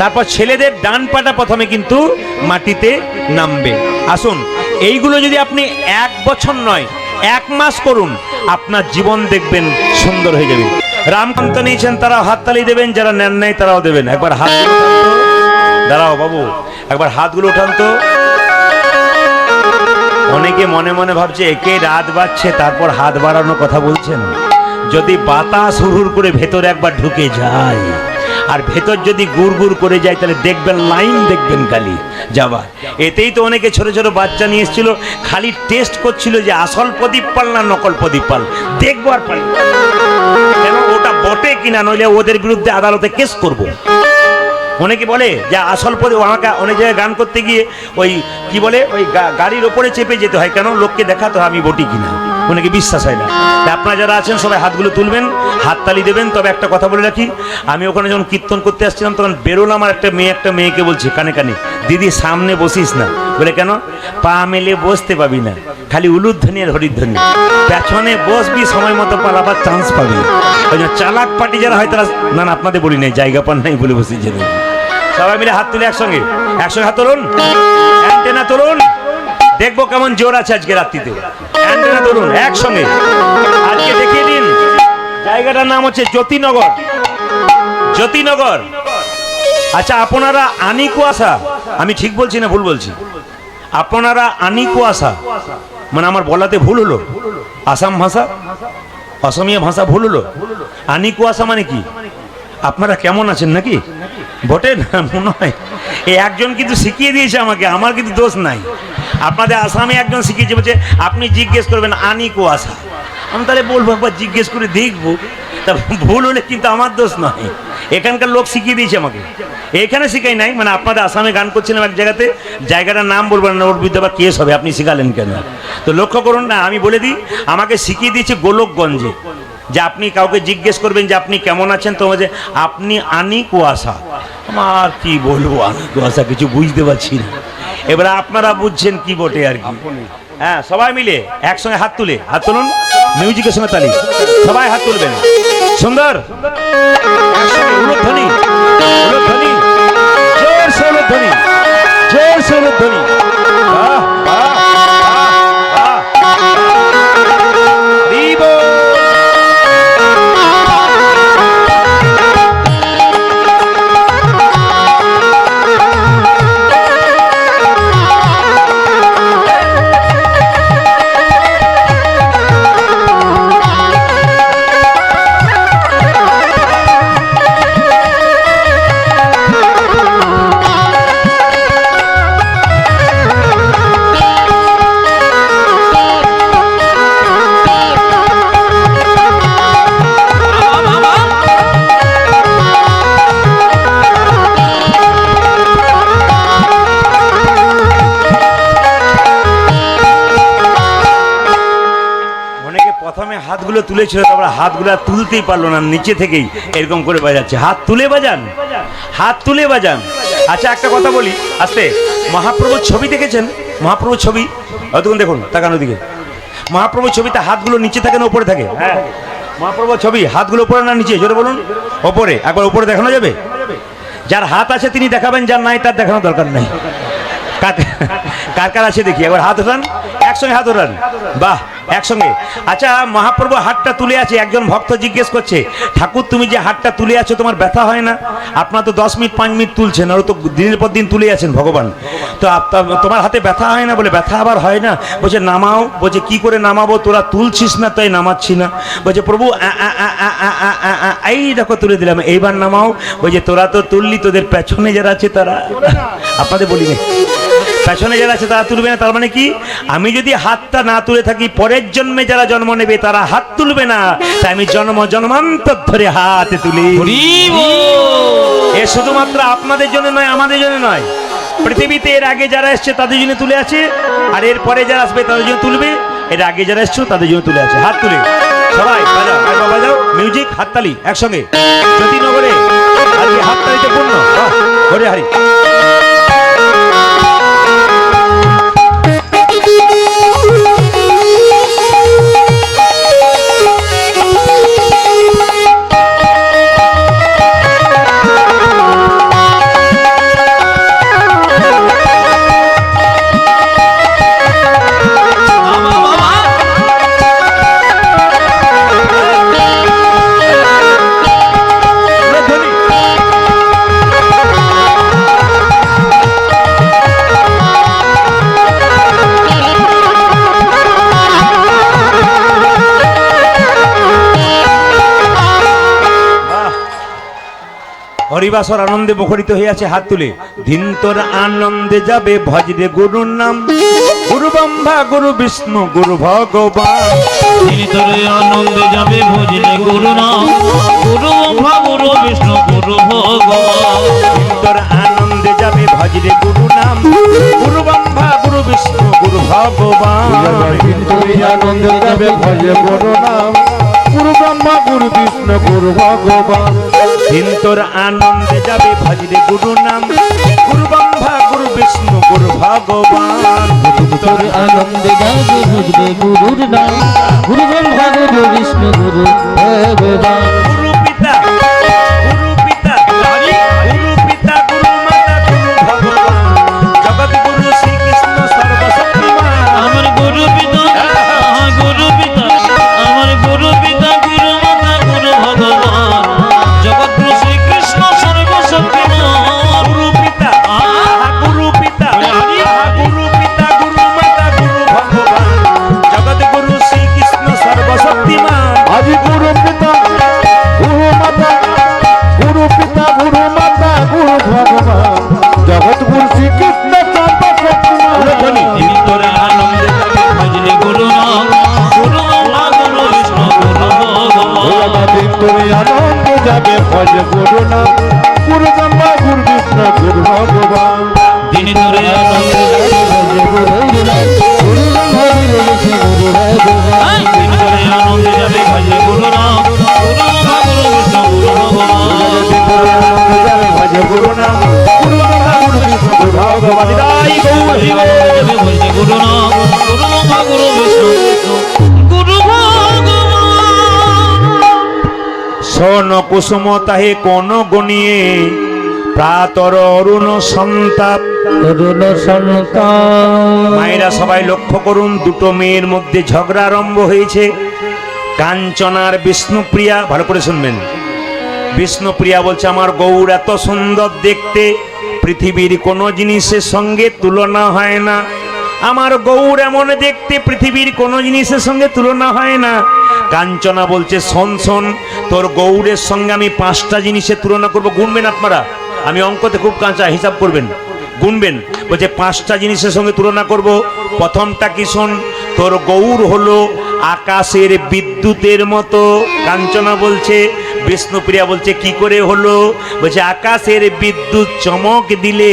তারপর ছেলেদের ডান পাটা প্রথমে কিন্তু মাটিতে নামবে। আসুন, এইগুলো যদি আপনি 1 বছর নয় 1 মাস করুন, আপনার জীবন দেখবেন সুন্দর হয়ে যাবে। রামকান্ত নিয়েছেন, তারা হাততালি দেবেন, যারা নেন নাই তারাও দেবেন। একবার হাতগুলো উঠান তো। দাঁড়াও বাবু, একবার হাতগুলো উঠান তো। অনেকে মনে মনে ভাবছে একে রাত বাজছে তারপর হাত বাড়ানোর কথা বলছেন। যদি বাতাস হুড় করে ভেতরে একবার ঢুকে যায়, আর ভেতর যদি গুড় গুড় করে যায়, তাহলে দেখবেন লাইন দেখবেন খালি যাবার। এতেই তো অনেকে ছোট ছোট বাচ্চা নিয়ে এসেছিল, খালি টেস্ট করছিল যে আসল প্রদীপ পাল না নকল প্রদীপ পাল, দেখবো আর পাল কেন ওটা বটে কিনা, নইলে ওদের বিরুদ্ধে আদালতে কেস করব। অনেকে বলে যে আসল পদে, আমাকে অনেক জায়গায় গান করতে গিয়ে ওই কি বলে, ওই গাড়ির ওপরে চেপে যেতে হয়, কেন লোককে দেখাতে হয় আমি বটি কিনা, অনেকে বিশ্বাস হয় না। আপনারা যারা আছেন সবাই হাতগুলো তুলবেন, হাততালি দেবেন। তবে একটা কথা বলে রাখি, আমি ওখানে যখন কীর্তন করতে আসছিলাম তখন বেরোলাম, আর একটা মেয়েকে বলছে কানে কানে, দিদি সামনে বসিস না। বলে কেন? পা মেলে বসতে পাবি না, খালি উলুধ্বনি আর হরিধ্বনি, পেছনে বসবি সময় মতো পালাবার চান্স পাবি। ওই জন্য চালাক পার্টি যারা হয় তারা, না না আপনাদের বলি নাই, জায়গা পান নাই বলে বসেছে। সবাই মিলে হাত তুলে একসঙ্গে হাত তুলুন, অ্যান্টেনা তুলুন, দেখবো কেমন জোর আছে আজকে রাত্রিতে। অ্যান্টেনা তুলুন একসঙ্গে, আজকে দেখিয়ে দিন। জায়গাটার নাম হচ্ছে জ্যোতিনগর। জ্যোতিনগর। আচ্ছা, আপনারা আনিকুয়াশা, আমি ঠিক বলছি না ভুল বলছি? আপনারা আনিকুয়াশা মানে আমার বলাতে ভুল হলো? আসাম ভাষা, অসমিয়া ভাষা ভুল হলো? আনিকুয়াশা মানে কি? আপনারা কেমন আছেন নাকি? বটে না মনে হয়। এই একজন কিন্তু শিখিয়ে দিয়েছে আমাকে, আমার কিন্তু দোষ নাই। আপনাদের আসামে একজন শিখিয়েছে, বলছে আপনি জিজ্ঞেস করবেন আনিকুয়াশা। আমি তাহলে বলবো একবার জিজ্ঞেস করে দেখবো, তা ভুল হলে কিন্তু আমার দোষ নয়, এখানকার লোক শিখিয়ে দিয়েছে আমাকে। এখানে শিখাই নাই, মানে আপনাদের আসামে গান করছিলাম এক জায়গাতে, জায়গাটার নাম বলবেন না, ওর বিরুদ্ধে আবার কেস হবে, আপনি শিখালেন কেন? তো লক্ষ্য করুন না, আমি বলে দিই, আমাকে শিখিয়ে দিয়েছে গোলকগঞ্জে, যে আপনি কাউকে জিজ্ঞেস করবেন যে আপনি কেমন আছেন, তো যে আপনি আনিকুয়াশা। আমার কি বলবো, আনিকুয়াশা কিছু বুঝতে পারছি না। এবারে আপনারা বুঝছেন কি বটে আর কি। হ্যাঁ, সবাই মিলে একসঙ্গে হাত তুলুন, মিউজিকের সঙ্গে তালি, সবাই হাত তুলবেন, সুন্দর উলুধ্বনি, উলুধ্বনি, জোরসে উলুধ্বনি, জোরসে উলুধ্বনি। বাহ বাহ বাহ বাহ। হাতগুলো তুলেছিল, তারপর হাতগুলো তুলতেই পারলো না, নিচে থেকেই এরকম করে বাজাচ্ছে। হাত তুলে বাজান, হাত তুলে বাজান। আচ্ছা, একটা কথা বলি আস্তে, মহাপ্রভুর ছবি দেখেছেন? মহাপ্রভুর ছবি অতক্ষণ দেখুন, তাকানো দিকে। মহাপ্রভুর ছবিতে হাতগুলো নিচে থাকে না উপরে থাকে? হ্যাঁ, মহাপ্রভুর ছবি হাতগুলো উপরে না নিচে? জোরে বলুন। ওপরে। একবার উপরে দেখানো যাবে? যার হাত আছে তিনি দেখাবেন, যার নাই তার দেখানোর দরকার নাই। কার কার আছে দেখি, একবার হাত ওঠান, একসঙ্গে হাত ওঠান। বাহ, একসঙ্গে। আচ্ছা, মহাপ্রভু হাতটা তুলে আছে, একজন ভক্ত জিজ্ঞেস করছে, ঠাকুর তুমি যে হাতটা তুলে আছো তোমার ব্যথা হয় না? আপনার তো 10 মিনিট 5 মিনিট তুলছেন, আর তো দিনের পর দিন তুলে আছেন ভগবান, তো তোমার হাতে ব্যথা হয় না? বলে ব্যথা আবার হয় না। বলছে নামাও। বলছে কি করে নামাবো? তোরা তুলছিস না তাই নামাচ্ছি না। বলছে প্রভু এই দেখো তুলে দিলাম, এইবার নামাও। বলছে তোরা তো তুললি, তোদের পেছনে যারা আছে তারা, আপনাদের বলি না, পেছনে যারা আছে তারা তুলবে না। তার মানে কি, আমি যদি হাতটা না তুলে থাকি, পরের জন্মে যারা জন্ম নেবে তারা হাত তুলবে না, তাই আমি জন্মান্তর ধরে হাতে তুলি। এ শুধুমাত্র আপনাদের জন্য নয়, আমাদের জন্য নয়, পৃথিবীতে এর আগে যারা এসছে তাদের জন্য তুলে আছে, আর এর পরে যারা আসবে তাদের জন্য তুলবে। এর আগে যারা এসছো তাদের জন্য তুলে আছে। হাত তুলে সবাই বাজাও, বাজাও মিউজিক, হাততালি একসঙ্গে। জ্যোতিনগরে আজকে হাততালিতে হরিবাসর আনন্দে মুখরিত হয়ে আছে, হাত তুলে। দিন তোর আনন্দে যাবে ভজরে গুরুর নাম, গুরু ব্রহ্মা গুরু বিষ্ণু গুরু ভগবান। তিনি তোরে আনন্দে যাবে ভজলে গুরু নাম, গুরু ব্রহ্মা গুরু বিষ্ণু গুরু ভগবান। দিন তোর আনন্দে যাবে ভজরে গুরু নাম, গুরু ব্রহ্মা গুরু বিষ্ণু গুরু ভগবান। তুমি আনন্দে যাবে ভজে গুরু নাম, গুরু ব্রহ্মা গুরু বিষ্ণু গুরু ভগবান। দিন তোর আনন্দে যাবে ভজরে গুরু নাম, গুরু ব্রহ্মা গুরু বিষ্ণু গুরু ভগবান। তোর আনন্দে যাবে ভজরে গুরুর নাম, গুরু ব্রহ্মা গুরু বিষ্ণু গুরু ভগবান। গুরু পিতা গুরু পিতা গুরু পিতা গুরু মাতা গুরু ভগবান, জগৎ গুরু শ্রীকৃষ্ণ সর্বশক্তিমান। আমার গুরু পিতা, গুরু পিতা, আমার গুরু পিতা গুরু মাতা গুরু ভগবান, জগৎগুরু শ্রীকৃষ্ণ সর্বশক্তিমান। গুরু পিতা গুরু পিতা গুরু পিতা গুরু মাতা গুরু ভগবান, জগৎ গুরু শ্রীকৃষ্ণ সর্বশক্তিমান। আজি গুরু পিতা গুরু মাতা, গুরু পিতা গুরু মাতা গুরু ভগবান, জগৎ গুরু শ্রীকৃষ্ণ সর্বশক্তিমান। তিনি তোরে আনন্দে যাবে ভজলে গুরু নাম, গুরু ব্রহ্মা গুরু বিষ্ণু গুরু ভগবান। তুমি আনন্দে যাবে ভজে গুরু নাম, গুরু ব্রহ্মা গুরু বিষ্ণু গুরু ভগবান। তিনি তোরে আনন্দে যাবে ভজরে গুরুর নাম, গুরু ব্রহ্মা গুরু বিষ্ণু গুরু ভগবান। তিনি তোরে আনন্দে যাবে ভজলে গুরু নাম, গুরু ব্রহ্মা গুরু বিষ্ণু গুরু ভগবান। তুমি আনন্দে যাবে ভজে গুরু নাম, গুরু ব্রহ্মা গুরু বিষ্ণু গুরু ভগবান। জয় গৌর তিনি আনন্দে যাবে ভজলে গুরু নাম, গুরু ব্রহ্মা গুরু বিষ্ণু গুরু ভগবান। সোন কুসুম তাহে কোন গনিয়ে, প্রাতর অরুণ সন্তাপ। তরুণ সন্তান। মায়েরা সবাই লক্ষ্য করুন, দুটো মেয়ের মধ্যে ঝগড়া আরম্ভ হয়েছে। কাঞ্চনার বিষ্ণুপ্রিয়া, ভালো করে শুনবেন। বিষ্ণুপ্রিয়া বলছে আমার গৌর এত সুন্দর দেখতে, পৃথিবীর কোনো জিনিসের সঙ্গে তুলনা হয় না। আমার গৌর এমন দেখতে, পৃথিবীর কোনো জিনিসের সঙ্গে তুলনা হয় না। কাঞ্চনা বলছে শোন শোন, তোর গৌরের সঙ্গে আমি 5টা জিনিসের তুলনা করব। গুনবেন আপনারা, আমি অঙ্কতে খুব কাঁচা, হিসাব করবেন, গুনবেন। বলছে 5টা জিনিসের সঙ্গে তুলনা করব। প্রথমটা কি শোন, তোর গৌর হলো আকাশের বিদ্যুতের মতো। কাঞ্চনা বলছে, বিষ্ণুপ্রিয়া বলছে কি করে হলো? বলছে আকাশের বিদ্যুৎ চমক দিলে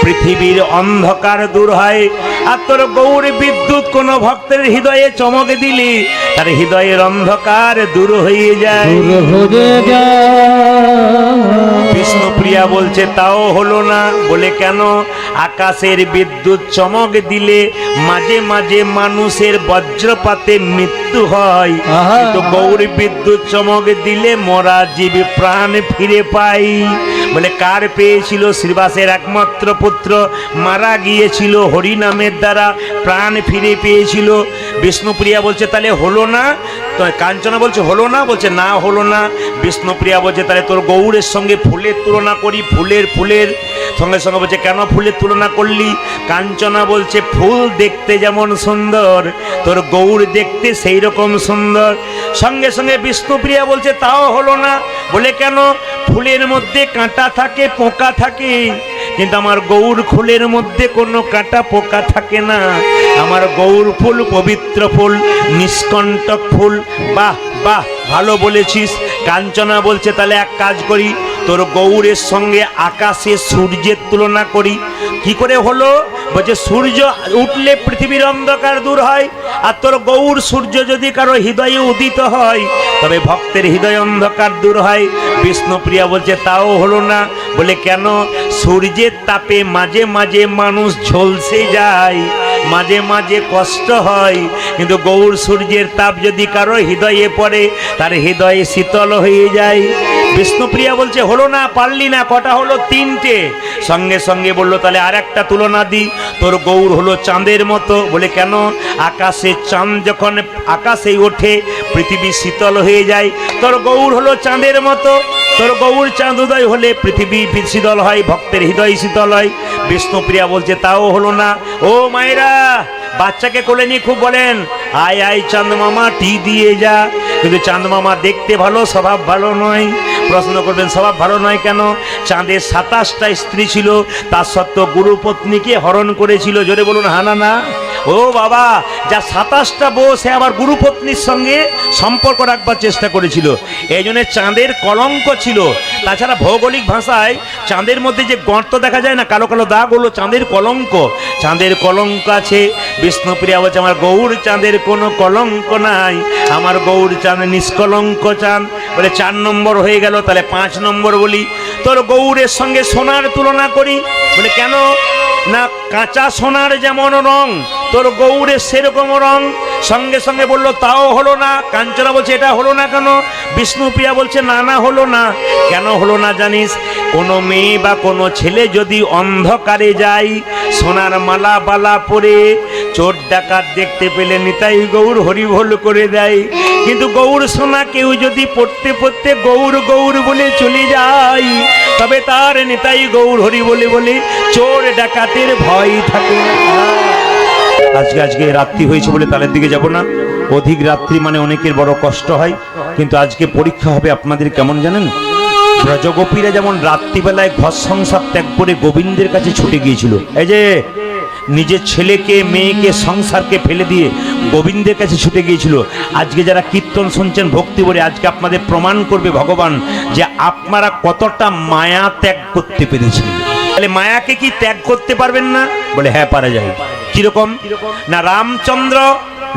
পৃথিবীর অন্ধকার দূর হয়, আর তোর গৌর বিদ্যুৎ কোন ভক্তের হৃদয়ে চমক দিলে তার হৃদয়ের অন্ধকার দূর হয়ে যায়। দূর হয়ে যায়। বিষ্ণুপ্রিয়া বলছে তাও হলো না। বলে কেন? আকাশের বিদ্যুৎ চমক দিলে মাঝে মাঝে মানুষের বজ্রপাতে মৃত্যু হয়, কিন্তু গৌর বিদ্যুৎ চমক দিলে মরা জীব প্রাণ ফিরে পাই। বলে কার পেয়েছিল? শ্রীবাসের একমাত্র পুত্র মারা গিয়েছিল, হরিনামের দ্বারা প্রাণ ফিরে পেয়েছিল। বিষ্ণুপ্রিয়া বলছে তাহলে হলো না? তো কাঞ্চনা বলছে হলো না। বলছে না হলো না। বিষ্ণুপ্রিয়া বলছে তাহলে তোর গৌরের সঙ্গে ফুলের তুলনা করি। ফুলের সঙ্গে সঙ্গে বলছে কেন ফুলের তুলনা করলি? কাঞ্চনা বলছে ফুল দেখতে যেমন সুন্দর, তোর গৌর দেখতে সেই রকম সুন্দর। সঙ্গে সঙ্গে বিষ্ণুপ্রিয়া বলছে তাও হলো না। বলে কেন? ফুলের মধ্যে কাঁটা থাকে, পোকা থাকে, কিন্তু আমার গৌর ফুলের মধ্যে কোনো কাঁটা পোকা থাকে না। আমার গৌর ফুল পবিত্র ফুল, নিষ্কণ্টক ফুল। বাহ বাহ, ভালো বলেছিস। কাঞ্চনা বলছে তাহলে এক কাজ করি, তোর গৌরের সঙ্গে আকাশে সূর্যের তুলনা করি। কি করে হলো? বলছে সূর্য উঠলে পৃথিবীর অন্ধকার দূর হয়, আর তোর গৌর সূর্য যদি কারো হৃদয়ে উদিত হয় তবে ভক্তের হৃদয় অন্ধকার দূর হয়। বিষ্ণুপ্রিয়া বলছে তাও হলো না। বলে কেন? সূর্যের তাপে মাঝে মাঝে মানুষ ঝলসে যায়, মাঝে মাঝে কষ্ট হয়, কিন্তু গৌর সূর্যের তাপ যদি কারো হৃদয়ে পড়ে তার হৃদয়ে শীতল হয়ে যায়। বিষ্ণুপ্রিয়া বলছে হলো না, পারলি না। কটা হলো? 3টে। সঙ্গে সঙ্গে বললো তাহলে আর একটা তুলনা দি, তোর গৌর হলো চাঁদের মতো। বলে কেন? আকাশে চাঁদ যখন আকাশে ওঠে পৃথিবী শীতল হয়ে যায়, তোর গৌর হলো চাঁদের মতো। তোর গৌর চাঁদ উদয় হলে পৃথিবী শীতল হয়, ভক্তের হৃদয় শীতল হয়। বিষ্ণুপ্রিয়া বলছে তাও হলো না। ও মায়েরা, বাচ্চাকে কোলে নিয়ে খুব বলেন আয় আয় চাঁদ মামা টি দিয়ে যা, কিন্তু চাঁদ মামা দেখতে ভালো, স্বভাব ভালো নয়। প্রশ্ন করবেন স্বভাব ভালো নয় কেন? চাঁদের 27টা স্ত্রী ছিল, তার সত্ত্বেও গুরু পত্নীকে হরণ করেছিল। জোরে বলুন হা না না? ও বাবা, যা 27টা বউ সে আবার গুরু পত্নীর সঙ্গে সম্পর্ক রাখবার চেষ্টা করেছিল। এই জন্য চাঁদের কলঙ্ক ছিল। তাছাড়া ভৌগোলিক ভাষায় চাঁদের মধ্যে যে গর্ত দেখা যায় না, কালো কালো দাগ, হলো চাঁদের কলঙ্ক। চাঁদের কলঙ্ক আছে। বিষ্ণুপ্রিয়া বলছে আমার গৌর চাঁদের কোনো কলঙ্ক নাই, আমার গৌর চাঁদ নিষ্কলঙ্ক চাঁদ। বলে 4 নম্বর হয়ে গেল, তাহলে 5 নম্বর বলি। তোর গৌরের সঙ্গে সোনার তুলনা করি। বলে কেন? না কাঁচা সোনার যেমন রং, তোর গৌরের সেরকম রং। সঙ্গে সঙ্গে বললো তাও হলো না। কাঞ্চনা বলছে এটা হলো না কেন? বিষ্ণুপ্রিয়া বলছে না না হলো না। কেন হলো না জানিস? কোনো মেয়ে বা কোনো ছেলে যদি অন্ধকারে যায়, সোনার মালা বালা পরে, চোর ডাকাত দেখতে পেলে নিতাই গৌর হরিবোল করে দেয়। কিন্তু গৌর সোনা কেউ যদি পড়তে পড়তে গৌর গৌর বলে চলে যায়, তবে তার নিতাই গৌর হরি বলে বলে চোর ডাকাতের ভয় থাকে। আজকে রাত্রি হয়েছে বলে তালের দিকে যাব না। অধিক রাত্রি মানে অনেকের বড় কষ্ট হয়। কিন্তু আজকে পরীক্ষা হবে আপনাদের, কেমন জানেন? ব্রজগোপীরা যেমন রাত্রিবেলায় ঘর সংসার ত্যাগ করে গোবিন্দের কাছে ছুটে গিয়েছিল, এই যে নিজের ছেলেকে মেয়েকে সংসারকে ফেলে দিয়ে গোবিন্দের কাছে ছুটে গিয়েছিল। আজকে যারা কীর্তন শুনছেন ভক্তি বলে, আজকে আপনাদের প্রমাণ করবে ভগবান যে আপনারা কতটা মায়া ত্যাগ করতে পেরেছেন। তাহলে মায়াকে কি ত্যাগ করতে পারবেন না? বলে হ্যাঁ পারা যায়। কিরকম? না রামচন্দ্র,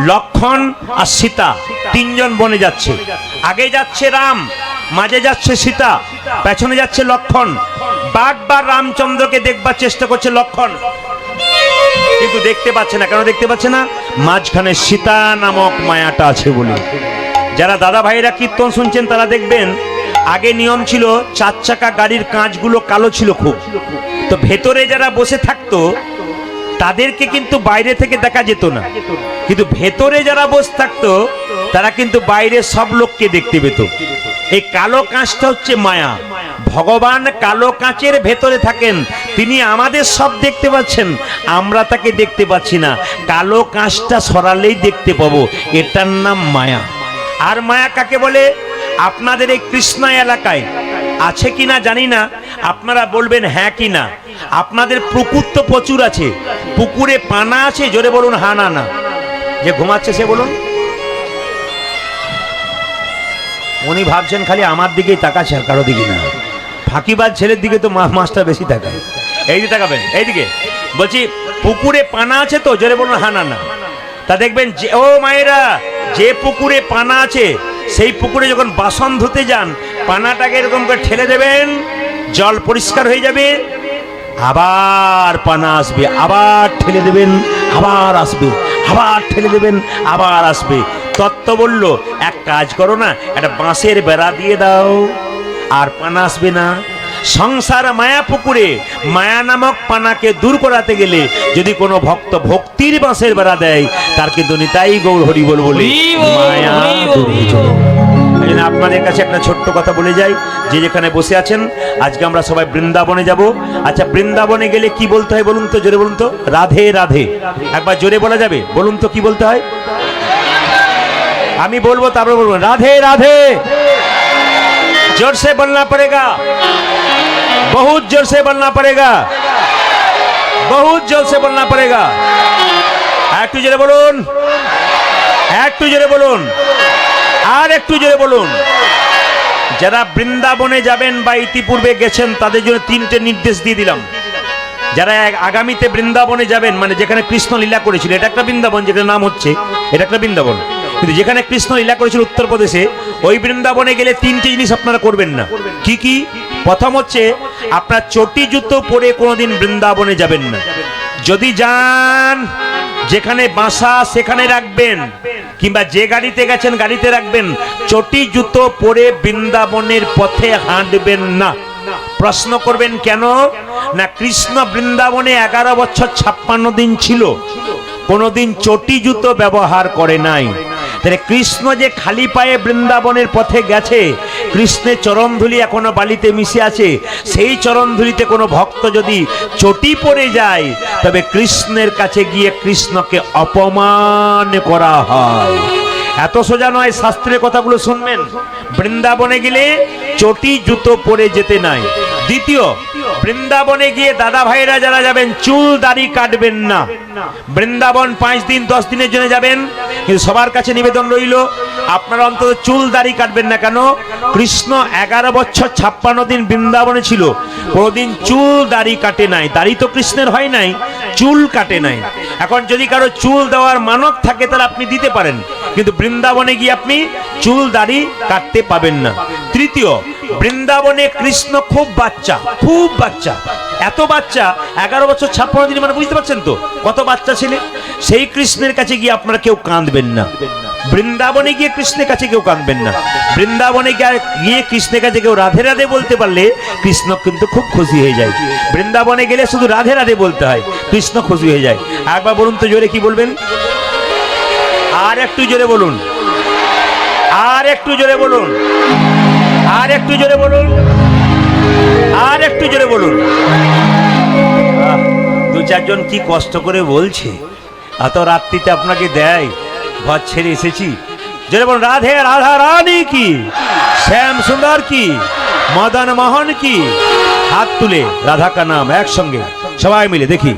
লক্ষণ আর সীতা 3 জন বনে যাচ্ছে। আগে যাচ্ছে রাম, মাঝে যাচ্ছে সীতা, পেছনে যাচ্ছে লক্ষণ। বারবার রামচন্দ্রকে দেখবার চেষ্টা করছে লক্ষণ, কিন্তু দেখতে পাচ্ছে না। কেন দেখতে পাচ্ছে না? মাঝখানে সীতা নামক মায়াটা আছে বলে। যারা দাদা ভাইরা কীর্তন শুনছেন তারা দেখবেন আগে নিয়ম ছিল 4 চাকা গাড়ির কাঁচগুলো কালো ছিল খুব, তো ভেতরে যারা বসে থাকতো তাদেরকে কিন্তু বাইরে থেকে দেখা যেত না, কিন্তু ভেতরে যারা বসে থাকতো তারা কিন্তু বাইরে সব লোককে দেখতে পেত। এই কালো কাঁচটা হচ্ছে মায়া। ভগবান কালো কাঁচের ভেতরে থাকেন, তিনি আমাদের সব দেখতে পাচ্ছেন, আমরা তাকে দেখতে পাচ্ছি না। কালো কাঁচটা সরালেই দেখতে পাবো, এটার নাম মায়া। আর মায়া কাকে বলে? আপনাদের এই কৃষ্ণা এলাকায় আছে কিনা জানি না, আপনারা বলবেন হ্যাঁ কি না। আপনাদের পুকুর তো প্রচুর আছে, পুকুরে পানা আছে? জোরে বলুন হা না না। যে ঘুমাচ্ছে সে বলুন। উনি ভাবছেন খালি আমার দিকেই তাকাচ্ছে, আর কারো দিকে না। ফাঁকিবাজ ছেলের দিকে তো মাছটা বেশি তাকায়। এই দিকে তাকাবেন, এইদিকে বলছি পুকুরে পানা আছে তো? জোরে বলুন হা না না। তা দেখবেন যে ও মায়েরা, যে পুকুরে পানা আছে সেই পুকুরে যখন বাসন ধুতে যান, পানাটাকে এরকম করে ঠেলে দেবেন, জল পরিষ্কার হয়ে যাবে, আবার পানা আসবে, আবার ঠেলে দেবেন, আবার আসবে, আবার ঠেলে দেবেন, আবার আসবে। তত্ত্ব বলল এক কাজ করো না, একটা বাঁশের বেড়া দিয়ে দাও, আর পানা আসবে না। সংসার মায়া পুকুরে মায়া নামক পানাকে দূর করাতে গেলে যদি কোনো ভক্ত ভক্তির বাঁশের বেড়া দেয়, তার কিন্তু নিতাই গৌর হরি বল বলে মায়া দূর হয়ে যাবে। আপনাদের কাছে একটা ছোট্ট কথা বলে যাই, যে যেখানে বসে আছেন, আজকে আমরা সবাই বৃন্দাবনে যাব। আচ্ছা, বৃন্দাবনে গেলে কি বলতে হয় বলুন তো? জোরে বলুন তো। রাধে রাধে। একবার জোরে বলা যাবে? বলুন তো কি বলতে হয়। আমি বলবো তারপর বলবো রাধে রাধে। जोर से बोलना पड़ेगा, बहुत जोर से बोलना पड़ेगा, बहुत जोर से बोलना पड़ेगा। একটু জোরে বলুন, একটু জোরে বলুন, আর একটু জোরে বলুন। যারা বৃন্দাবনে যাবেন বা ইতিপূর্বে গেছেন তাদের জন্য 3টে নির্দেশ দিয়ে দিলাম। যারা আগামীতে বৃন্দাবনে যাবেন, মানে যেখানে কৃষ্ণ লীলা করেছিল, এটা একটা বৃন্দাবন, যেটার নাম হচ্ছে, এটা একটা বৃন্দাবন, কিন্তু যেখানে কৃষ্ণ লীলা করেছিল উত্তরপ্রদেশে, ওই বৃন্দাবনে গেলে 3টে জিনিস আপনারা করবেন না। কি কি? প্রথম হচ্ছে আপনার চটি জুতো পরে কোনোদিন বৃন্দাবনে যাবেন না। যদি যান, যেখানে বাসা সেখানে রাখবেন, কিংবা যে গাড়িতে গেছেন গাড়িতে রাখবেন। চটি জুতো পরে বৃন্দাবনের পথে হাঁটবেন না। প্রশ্ন করবেন কেন? না, কৃষ্ণ বৃন্দাবনে 11 বছর 56 দিন ছিল, কোনোদিন চটি জুতো ব্যবহার করে নাই। তাহলে কৃষ্ণ যে খালি পায়ে বৃন্দাবনের পথে গেছে, কৃষ্ণের চরণধুলি এখনো বালিতে মিশে আছে, সেই চরণধুলিতে কোনো ভক্ত যদি চটি পরে যায়, তবে কৃষ্ণের কাছে গিয়ে কৃষ্ণকে অপমান করা হয়। এত সোজা নয়, শাস্ত্রের কথাগুলো শুনবেন। বৃন্দাবনে গেলে চটি জুতো পরে যেতে নাই। দ্বিতীয়, বৃন্দাবনে গিয়ে দাদা ভাইরা যারা যাবেন চুল দাড়ি কাটবেন না। বৃন্দাবন 5 দিন 10 দিনের জন্য যাবেন, কিন্তু সবার কাছে নিবেদন রইল আপনারা অন্তত চুল দাড়ি কাটবেন না। কেন? কৃষ্ণ 11 বছর 56 দিন বৃন্দাবনে ছিল, কোনোদিন চুল দাড়ি কাটে নাই। দাড়ি তো কৃষ্ণের হয় নাই, চুল কাটে নাই। এখন যদি কারো চুল দেওয়ার মানত থাকে তাহলে আপনি দিতে পারেন, কিন্তু বৃন্দাবনে গিয়ে আপনি চুল দাড়ি কাটতে পাবেন না। তৃতীয়, বৃন্দাবনে কৃষ্ণ খুব বাচ্চা, খুব বাচ্চা, এত বাচ্চা 11 বছর 56 দিন, মানে বুঝতে পারছেন তো কত বাচ্চা ছেলে। সেই কৃষ্ণের কাছে গিয়ে আপনারা কেউ কাঁদবেন না। বৃন্দাবনে গিয়ে কৃষ্ণের কাছে কেউ কাঁদবেন না। বৃন্দাবনে গিয়ে কৃষ্ণের কাছে কেউ রাধে রাধে বলতে পারলে কৃষ্ণ কিন্তু খুব খুশি হয়ে যায়। বৃন্দাবনে গেলে শুধু রাধে রাধে বলতে হয়, কৃষ্ণ খুশি হয়ে যায়। একবার বলুন তো জোরে, কি বলবেন? আর একটু জোরে বলুন, আর একটু জোরে বলুন, আর একটু জোরে বলুন, আর একটু জোরে বলুন। 2-4 জন কি কষ্ট করে বলছে, এত রাত্রিতে আপনাকে দেয়, ঘর ছেড়ে এসেছি। জোরে বলুন, রাধে রাধা রানী কি, শ্যাম সুন্দর কি, মদন মোহন কি। হাত তুলে রাধা কা নাম একসঙ্গে সবাই মিলে দেখি।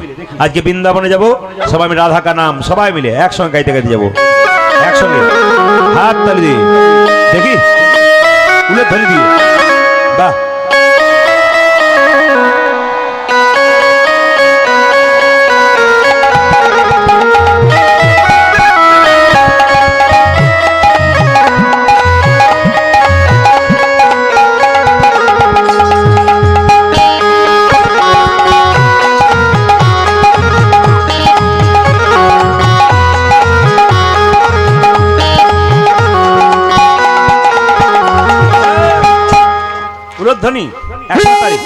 আজকে বৃন্দাবনে যাব, সবাই মিলে রাধা কা নাম সবাই মিলে একসঙ্গে গাইতে গাইতে যাবো। একসঙ্গে হাত তালি দিয়ে দেখি, উলে ধরে দিয়ে, বাহ। ধ্বনি 100 তারিখ।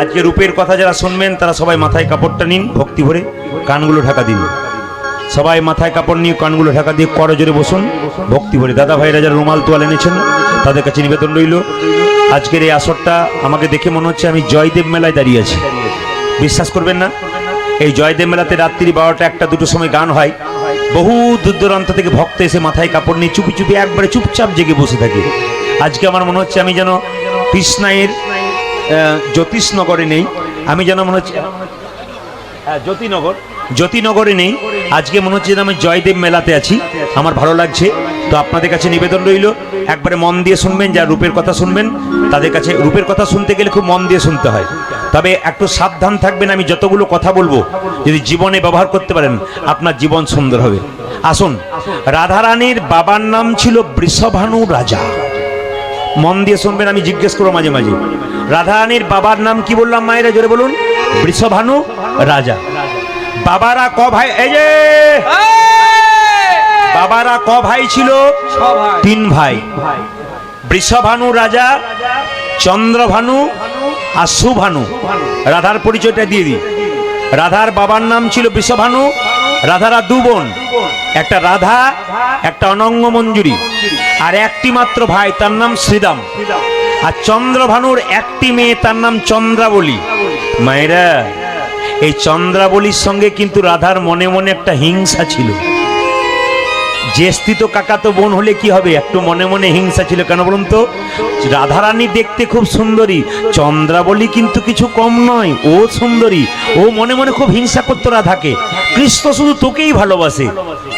আজকে রূপের কথা যারা শুনবেন তারা সবাই মাথায় কাপড়টা নিন, ভক্তি ভরে কানগুলো ঢাকা দিন। সবাই মাথায় কাপড় নিয়ে কানগুলো ঢাকা দিয়ে করজোরে বসুন, ভক্তি ভরে। দাদা ভাইরা যারা রুমাল তোয়াল এনেছেন তাদের কাছে নিবেদন রইল। আজকের এই আসরটা আমাকে দেখে মনে হচ্ছে আমি জয়দেব মেলায় দাঁড়িয়ে আছি। বিশ্বাস করবেন না, এই জয়দেব মেলাতে রাত্রি 12টা 1টা 2টোর সময় গান হয়। বহু দূর দূরান্ত থেকে ভক্ত এসে মাথায় কাপড় নিয়ে চুপি চুপি একবারে চুপচাপ জেগে বসে থাকে। আজকে আমার মনে হচ্ছে আমি যেন কৃষ্ণায়ের জ্যোতিষনগরে নেই, আমি যেন মনে হচ্ছে জ্যোতিনগরে নেই। আজকে মনে হচ্ছে যেন আমি জয়দেব মেলাতে আছি। আমার ভালো লাগছে। তো আপনাদের কাছে নিবেদন রইল, একবারে মন দিয়ে শুনবেন। যারা রূপের কথা শুনবেন তাদের কাছে, রূপের কথা শুনতে গেলে খুব মন দিয়ে শুনতে হয়, তবে একটু সাবধান থাকবেন। আমি যতগুলো কথা বলবো যদি জীবনে ব্যবহার করতে পারেন আপনার জীবন সুন্দর হবে। আসুন, রাধারানীর বাবার নাম ছিল বৃষভানু রাজা। মন দিয়ে শুনবেন, আমি জিজ্ঞেস করবো মাঝে মাঝে। রাধারানীর বাবার নাম কি বললাম মায়েরা? জোরে বলুন। বৃষভানু রাজা। বাবারা ক ভাই? এই যে বাবারা ক ভাই ছিল? 3 ভাই। বৃষভানু রাজা, চন্দ্রভানু আর সুভানু। রাধার পরিচয়টা দিয়ে দিই। রাধার বাবার নাম ছিল বৃষভানু। রাধারা 2 বোন, একটা রাধা একটা অনঙ্গ মঞ্জুরি, আর একটি মাত্র ভাই তার নাম শ্রীদাম। আর চন্দ্রভানুর একটি মেয়ে তার নাম চন্দ্রাবলী। মায়েরা, এই চন্দ্রাবলীর সঙ্গে কিন্তু রাধার মনে মনে একটা হিংসা ছিল। জ্যেষ্ঠিত কাকা তো বোন হলে কি হবে, একটু মনে মনে হিংসা ছিল। কেন বলুন তো? রাধারানী দেখতে খুব সুন্দরী, চন্দ্রাবলী কিন্তু কিছু কম নয়, ও সুন্দরী। ও মনে মনে খুব হিংসা করতো রাধাকে। কৃষ্ণ শুধু তোকেই ভালোবাসে,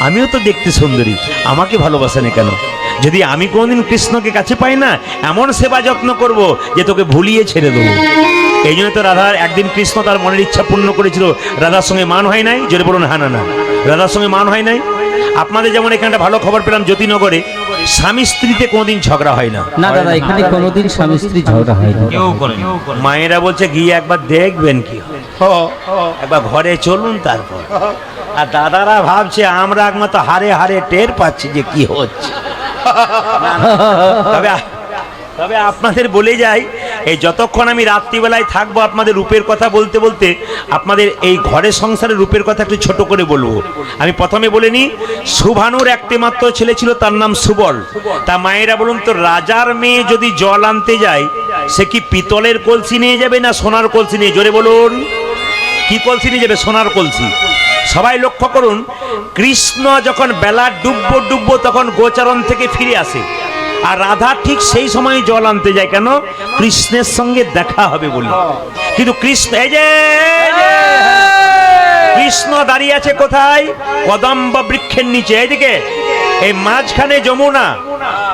আমিও তো দেখতে সুন্দরী, আমাকে ভালোবাসে না কেন? যদি আমি কোনোদিন কৃষ্ণকে কাছে পাই না, এমন সেবা যত্ন করব যে তোকে ভুলিয়ে ছেড়ে দেবো। এই জন্য তো রাধার একদিন কৃষ্ণ তার মনের ইচ্ছা পূর্ণ করেছিল। রাধার সঙ্গে মান হয় নাই, জোরে বলুন হ্যাঁ না না। রাধার সঙ্গে মান হয় নাই। আপনাদের যেমন এখানটা ভালো খবর পেলাম, জ্যোতিনগরে স্বামী স্ত্রীতে কোনোদিন ঝগড়া হয় না। না দাদা, এখানে কোনোদিন স্বামী স্ত্রী ঝগড়া হয়নি। কেউ করে না। মায়েরা বলছে গিয়ে একবার দেখবেন কি হয়, একবার ঘরে চলুন তারপর। আর দাদারা ভাবছে আমরা একমাত্র হারে হারে টের পাচ্ছি যে কি হচ্ছে। তবে তবে আপনাদের বলে যাই, এই যতক্ষণ আমি রাত্রিবেলায় থাকবো আপনাদের রূপের কথা বলতে বলতে আপনাদের এই ঘরের সংসারের রূপের কথা একটু ছোট করে বলবো। আমি প্রথমে বলে নিই, শুভানুর একটি মাত্র ছেলে ছিল, তার নাম সুবল। তা মায়েরা বলুন তো, রাজার মেয়ে যদি জল আনতে যায়, সে কি পিতলের কলসি নিয়ে যাবে না সোনার কলসি নিয়ে? জোরে বলুন, কি কলসি নিয়ে যাবে? সোনার কলসি। সবাই লক্ষ্য করুন, কৃষ্ণ যখন বেলা ডুববো তখন গোচারণ থেকে ফিরে আসে, আর রাধা ঠিক সেই সময় জল আনতে যায়। কেন? কৃষ্ণের সঙ্গে দেখা হবে বলে। কিন্তু কৃষ্ণ এই যে কৃষ্ণ দাঁড়িয়ে আছে কোথায়? কদম্ব বৃক্ষের নিচে। এইদিকে এই মাঝখানে যমুনা,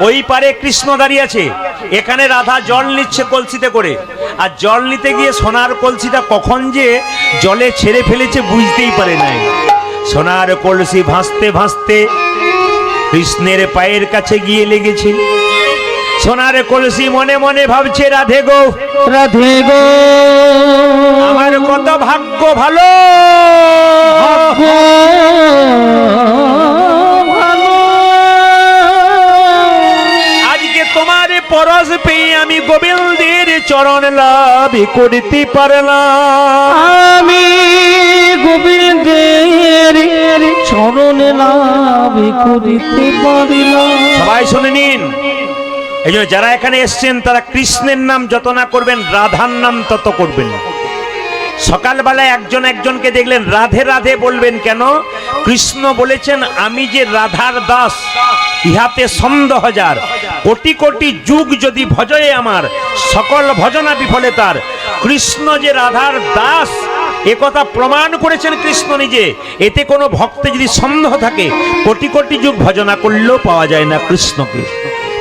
ওই পারে কৃষ্ণ দাঁড়িয়ে আছে, এখানে রাধা জল নিচ্ছে কলসিতে করে। আর জল নিতে গিয়ে সোনার কলসিটা কখন যে জলে ছেড়ে ফেলেছে বুঝতেই পারে নাই। সোনার কলসি ভাসতে ভাসতে কৃষ্ণের পায়ের কাছে গিয়ে লেগেছে। সোনার কলসি মনে মনে ভাবছে, রাধে গো রাধে গো, আমার কত ভাগ্য ভালো, আজকে তোমার পরশ পেয়ে আমি গোবিন্দের চরণ লাভ করতে পারলাম। আমি গোবিন্দের চরণে লাভ করিতে পারিলাম। সবাই শুনে নিন, এই জন্য যারা এখানে এসছেন তারা কৃষ্ণের নাম যত না করবেন, রাধার নাম তত করবেন। সকালবেলায় একজন একজনকে দেখলেন রাধে রাধে বলবেন কেন? কৃষ্ণ বলেছেন, আমি যে রাধার দাস, ইহাতে সন্দেহ যার, কোটি কোটি যুগ যদি ভজয়ে আমার, সকল ভজনা বিফলে তার। কৃষ্ণ যে রাধার দাস একথা প্রমাণ করেছেন কৃষ্ণ নিজে। এতে কোনো ভক্তে যদি সন্দেহ থাকে, কোটি কোটি যুগ ভজনা করলেও পাওয়া যায় না কৃষ্ণকে।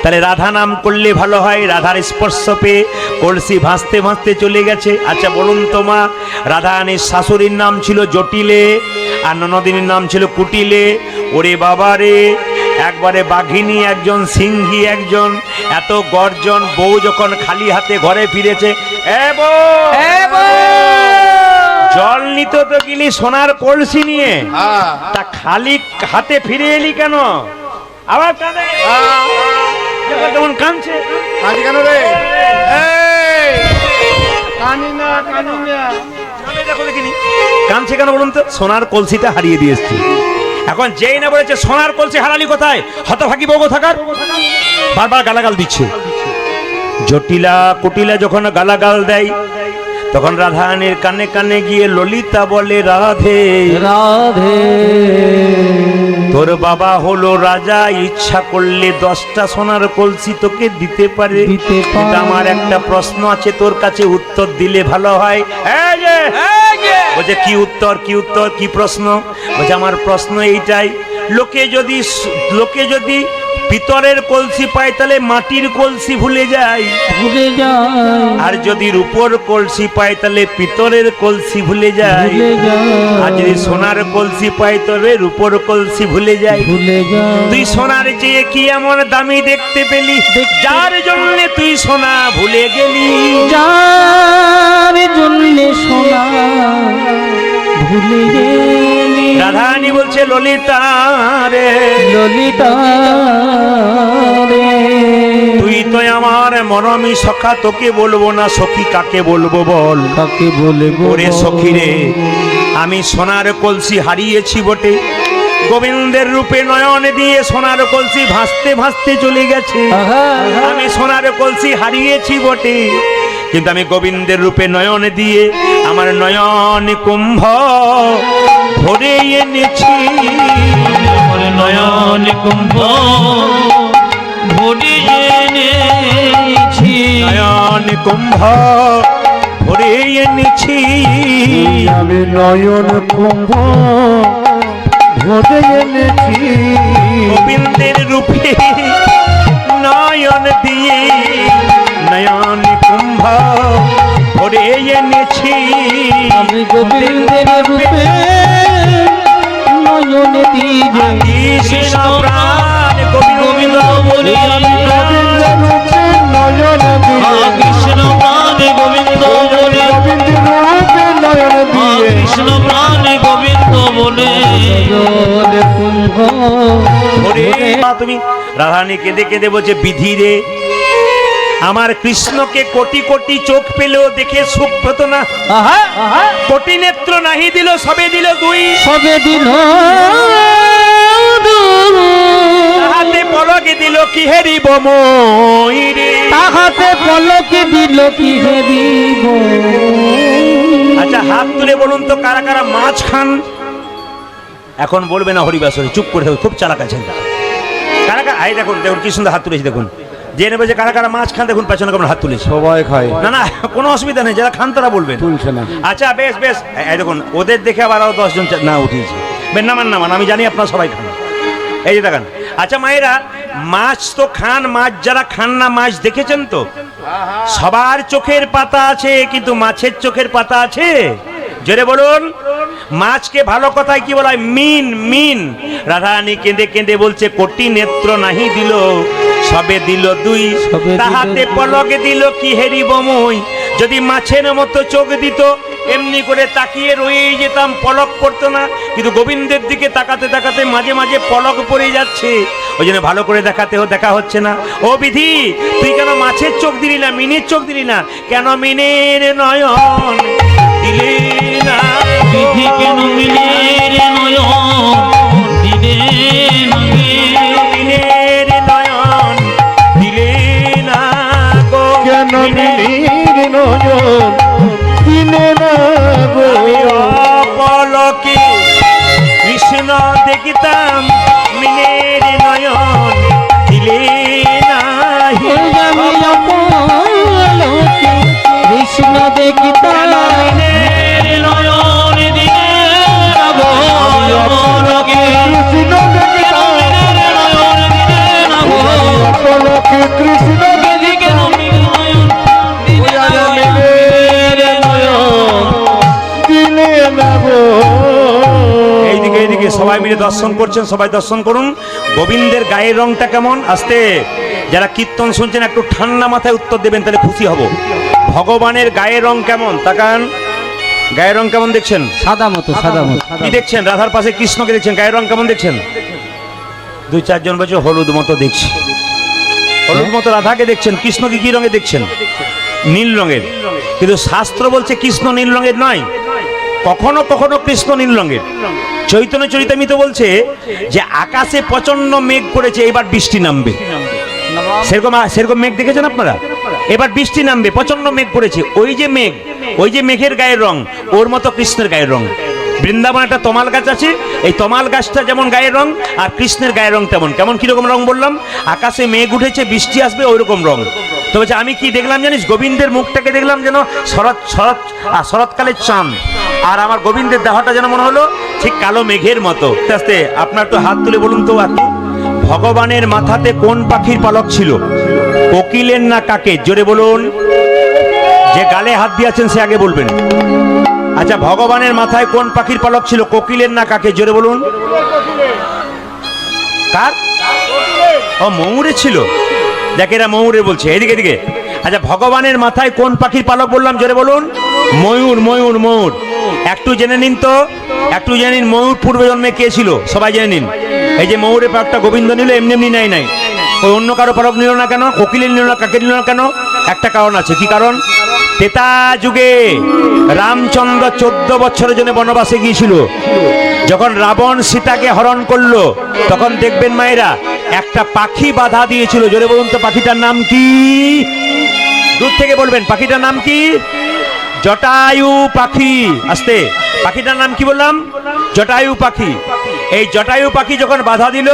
তাহলে রাধা নাম করলে ভালো হয়। রাধার স্পর্শ পেয়ে কলসি ভাসতে ভাসতে চলে গেছে। আচ্ছা বলুন তো মা, রাধারানীর শাশুড়ির নাম ছিল জটিলে, আর ননদিনীর নাম ছিল কুটিলে। ওরে বাবা রে, একবারে বাঘিনী একজন, সিংহী একজন, এত গর্জন। বউ যখন খালি হাতে ঘরে ফিরেছে, জল নিতে তো গেলি সোনার কলসি নিয়ে, তা খালি হাতে ফিরে এলি কেন? আবার কাঁদে, কেমন কাঁদছে, কেন রে? কাঁদছে কেন বলুন তো? সোনার কলসিটা হারিয়ে দিয়ে এসছি। এখন যেই না বলেছে সোনার কলসি হারালি কোথায়, হতভাগী বউ থাকার, বারবার গালাগাল দিচ্ছে। জটিলা কুটিলা যখন গালাগাল দেয়, তখন রাধারানীর কানে কানে গিয়ে ললিতা বলে, রাধে রাধে, তোর বাবা হলো রাজা, ইচ্ছা করলে 10টা সোনার কলসি তোকে দিতে পারে। কিন্তু আমার একটা প্রশ্ন আছে তোর কাছে, উত্তর দিলে ভালো হয়। বলছে কি উত্তর, কি উত্তর, কি প্রশ্ন? বলছে আমার প্রশ্ন এইটাই, লোকে যদি পিতলের কলসি পায় তাহলে মাটির কলসি ভুলে যায়, ভুলে যায়। আর যদি রূপোর কলসি পায় তাহলে পিতলের কলসি ভুলে যায়। ভুলে যায়। আর যদি সোনার কলসি পায় তবে রূপোর কলসি ভুলে যায়। ভুলে যায়। তুই সোনার চেয়ে কি এমন দামি দেখতে পেলি, যার জন্য তুই সোনা ভুলে গেলি? যার জন্যে সোনা ভুলে গেলি। রাধারানী বলছে, ললিতা রে, ললিতা রে, তুই তো আমার মরমি সখা, তোকে বলবো না সখী, কাকে বলবো বল? কাকে বলবো? ওরে সখী রে, আমি সোনার কলসি হারিয়েছি বটে, গোবিন্দের রূপে নয়ন দিয়ে সোনার কলসি ভাসতে ভাসতে চলে গেছে। আমি সোনার কলসি হারিয়েছি বটে, কিন্তু আমি গোবিন্দের রূপে নয়ন দিয়ে আমার নয়ন কুম্ভ ভরে এনেছি, আমার নয়ন কুম্ভ ভরে এনেছি, নয়ন কুম্ভ ভরে এনেছি। আমি নয়ন কুম্ভ ভরে এনেছি, গোবিন্দের রূপে নয়ন দিয়ে নয়ন কুম্ভ ভরে এনেছি। আমি গোবিন্দের রূপে নয়ন দিয়ে কৃষ্ণ প্রাণ গোবিন্দ বলি গোবিন্দের রূপে নয়ন দিয়ে, কৃষ্ণ প্রাণ গোবিন্দ বলে, গোবিন্দের রূপে নয়ন দিয়ে, কৃষ্ণ প্রাণ গোবিন্দ বলে। নয়ন কুম্ভ ওরে মা, তুমি রাধারানী কেঁদে কেঁদে বলছে, বিধি রে আমার কৃষ্ণকে কোটি কোটি চোখ পেলেও দেখে সুখ পেত না, আহা কোটি নেত্র নাহি দিল সবে দিল দুই, সবে দিন হাতে পলকে দিল কি হেরিব মই রে। তাহাতে পলকে দিল কি হেরিব। আচ্ছা হাত তুলে বলুন তো কারা কারা মাছ খান? এখন বলবে না হরিবাসরে, চুপ করে থাকুন, খুব চালাক আছেন। কারা কারা, এই দেখুন দেখুন কি সুন্দর হাত তুলেছি, দেখুন যে নেবে যে কারা কারা মাছ খান, দেখুন পেছনে কেমন হাত তুলেছে। সবাই খায়, না না কোনো অসুবিধা নেই, যারা খান তারা বলবেন। তুলছে না। আচ্ছা বেশ বেশ, এই দেখুন ওদের দেখে আবার আরো 10 জন না উঠিয়েছে। বেন নামান নামান, আমি জানি আপনারা সবাই খান। এই যে দেখেন, আচ্ছা মায়েরা মাছ তো খান, মাছ যারা খান না মাছ দেখেছেন তো? সবার চোখের পাতা আছে কিন্তু মাছের চোখের পাতা আছে? জোরে বলুন। মাছকে ভালো কথায় কি বলা হয়? মিন মিন। রাধারানী কেঁদে কেঁদে বলছে, কোটি নেত্র নাহি দিল সবে দিল দুই, সবে দিল তাহাতে দুই। পলকে দিল কি হেরিব মই। যদি মাছের মতো চোখ দিত এমনি করে তাকিয়ে রয়ে যেতাম, পলক পড়তো না। কিন্তু গোবিন্দের দিকে তাকাতে তাকাতে মাঝে মাঝে পলক পড়ে যাচ্ছে, ওই জন্য ভালো করে দেখা হচ্ছে না। ও বিধি, তুই কেন মাছের চোখ দিলি না, মিনের চোখ দিলি না কেন? মিনের নয়ন দিলি না, বিধি কেন মিলের নয়ন দিলে মিনের নয়ন দিলি না গো। কেন মিলির নয়ন দিলে না গো, আমি অপলকে কৃষ্ণ দেখিতাম, মিনের নয়ন দিলে নাহি। আমি অপলকে কৃষ্ণ দেখিতাম, মিনের নয়ন দিলে না গো, অপলকে কৃষ্ণ দেখিতাম, নয়ন দিলে না গো, অপলকে কৃষ্ণ বিধি কেন মিলের নয়ন দিলে না গো, মিলির নয়ন দিলে না গো। এইদিকে এইদিকে সবাই মিলে দর্শন করছেন, সবাই দর্শন করুন। গোবিন্দের গায়ের রংটা কেমন? আস্তে, যারা কীর্তন শুনছেন একটু ঠান্ডা মাথায় উত্তর দেবেন, তাহলে খুশি হব। ভগবানের গায়ের রং কেমন তাকান, গায়ের রং কেমন দেখছেন? সাদা মতো সাদা মতো। কি দেখছেন? রাধার পাশে কৃষ্ণকে দেখছেন, গায়ের রং কেমন দেখছেন? 2-4 জন বলছে হলুদ মতো দেখছি, হলুদ মতো রাধাকে দেখছেন। কৃষ্ণকে কি রঙে দেখছেন? নীল রঙের। কিন্তু শাস্ত্র বলছে কৃষ্ণ নীল রঙের নয়, কখনো কখনো কৃষ্ণ নীল রঙের। চৈতন্য চরিতামৃত বলছে যে আকাশে প্রচন্ড মেঘ করেছে, এবার বৃষ্টি নামবে। সেরকম মেঘ দেখেছেন আপনারা? এবার বৃষ্টি নামবে, প্রচন্ড মেঘ করেছে। ওই যে মেঘের গায়ের রং, ওর মতো কৃষ্ণের গায়ের রং। বৃন্দাবনে একটা তমাল গাছ আছে, এই তমাল গাছটা যেমন গায়ের রং, আর কৃষ্ণের গায়ের রং তেমন। কেমন কিরকম রং বললাম? আকাশে মেঘ উঠেছে, বৃষ্টি আসবে, ওই রকম রং। তো বলছে আমি কি দেখলাম জানিস? গোবিন্দের মুখটাকে দেখলাম যেন শরৎকালের চাঁদ, আর আমার গোবিন্দের দেহটা যেন মনে হলো ঠিক কালো মেঘের মতো। আস্তে আস্তে আপনার তো হাত তুলে বলুন তো, ভগবানের মাথাতে কোন পাখির পালক ছিল? কোকিলের না কাকের? জোরে বলুন। যে গালে হাত দিয়েছেন সে আগে বলবেন। আচ্ছা ভগবানের মাথায় কোন পাখির পালক ছিল? কোকিলের না কাকের? জোরে বলুন। কার? ও ময়ূরের ছিল। দেখ এরা ময়ূরের বলছে, এদিকে এদিকে। আচ্ছা ভগবানের মাথায় কোন পাখির পালক বললাম? জোরে বলুন। ময়ূর ময়ূর ময়ূর। একটু জেনে নিন তো, একটু জেনে নিন ময়ূর পূর্ব জন্মে কে ছিল, সবাই জেনে নিন। এই যে ময়ূরের পালকটা গোবিন্দ নিল, এমনি এমনি নাই। ওই অন্য কারো পালক নিল না কেন? কোকিলের নিল না, কাকের নিল না কেন? একটা কারণ আছে। কি কারণ? ত্রেতা যুগে রামচন্দ্র 14 বছরের জন্য বনবাসে গিয়েছিল। যখন রাবণ সীতাকে হরণ করলো, তখন দেখবেন মায়েরা একটা পাখি বাধা দিয়েছিল। জোরে বলুন তো পাখিটার নাম কি? দূর থেকে বলবেন পাখিটার নাম কি? জটায়ু পাখি। আস্তে, পাখিটার নাম কি বললাম? জটায়ু পাখি। এই জটায়ু পাখি যখন বাধা দিল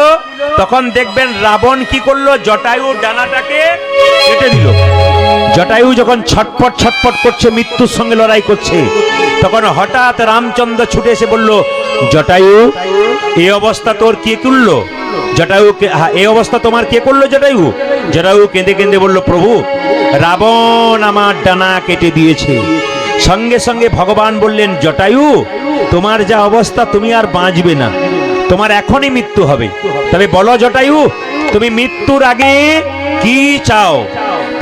তখন দেখবেন রাবণ কি করলো, জটায়ু ডানাটাকে কেটে দিল। জটায়ু যখন ছটপট ছটপট করছে, মৃত্যুর সঙ্গে লড়াই করছে, তখন হঠাৎ রামচন্দ্র ছুটে এসে বলল, জটায়ু এই অবস্থা তোর কে করলো? জটায়ু এই অবস্থা তোমার কে করলো জটায়ু? জটায়ু কেঁদে কেঁদে বলল, প্রভু রাবণ আমার ডানা কেটে দিয়েছে। সঙ্গে সঙ্গে ভগবান বললেন, জটায়ু তোমার যা অবস্থা তুমি আর বাঁচবে না, তোমার এখনই মৃত্যু হবে। তবে বলো জটায়ু, তুমি মৃত্যুর আগে কি চাও?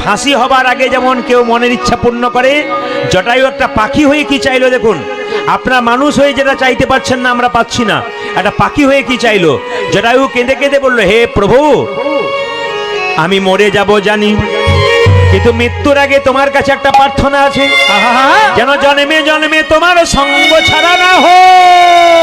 ফাঁসি হবার আগে যেমন কেউ মনের ইচ্ছা পূর্ণ করে, জটায়ু একটা পাখি হয়ে কি চাইলো দেখুন। আপনারা মানুষ হয়ে যেটা চাইতে পারছেন না, আমরা পাচ্ছি না, একটা পাখি হয়ে কি চাইলো? জটায়ু কেঁদে কেঁদে বললো, হে প্রভু আমি মরে যাব জানি, কিন্তু মৃত্যুর আগে তোমার কাছে একটা প্রার্থনা আছে, যেন জন্মে জন্মে তোমার সঙ্গ ছাড়া না হয়।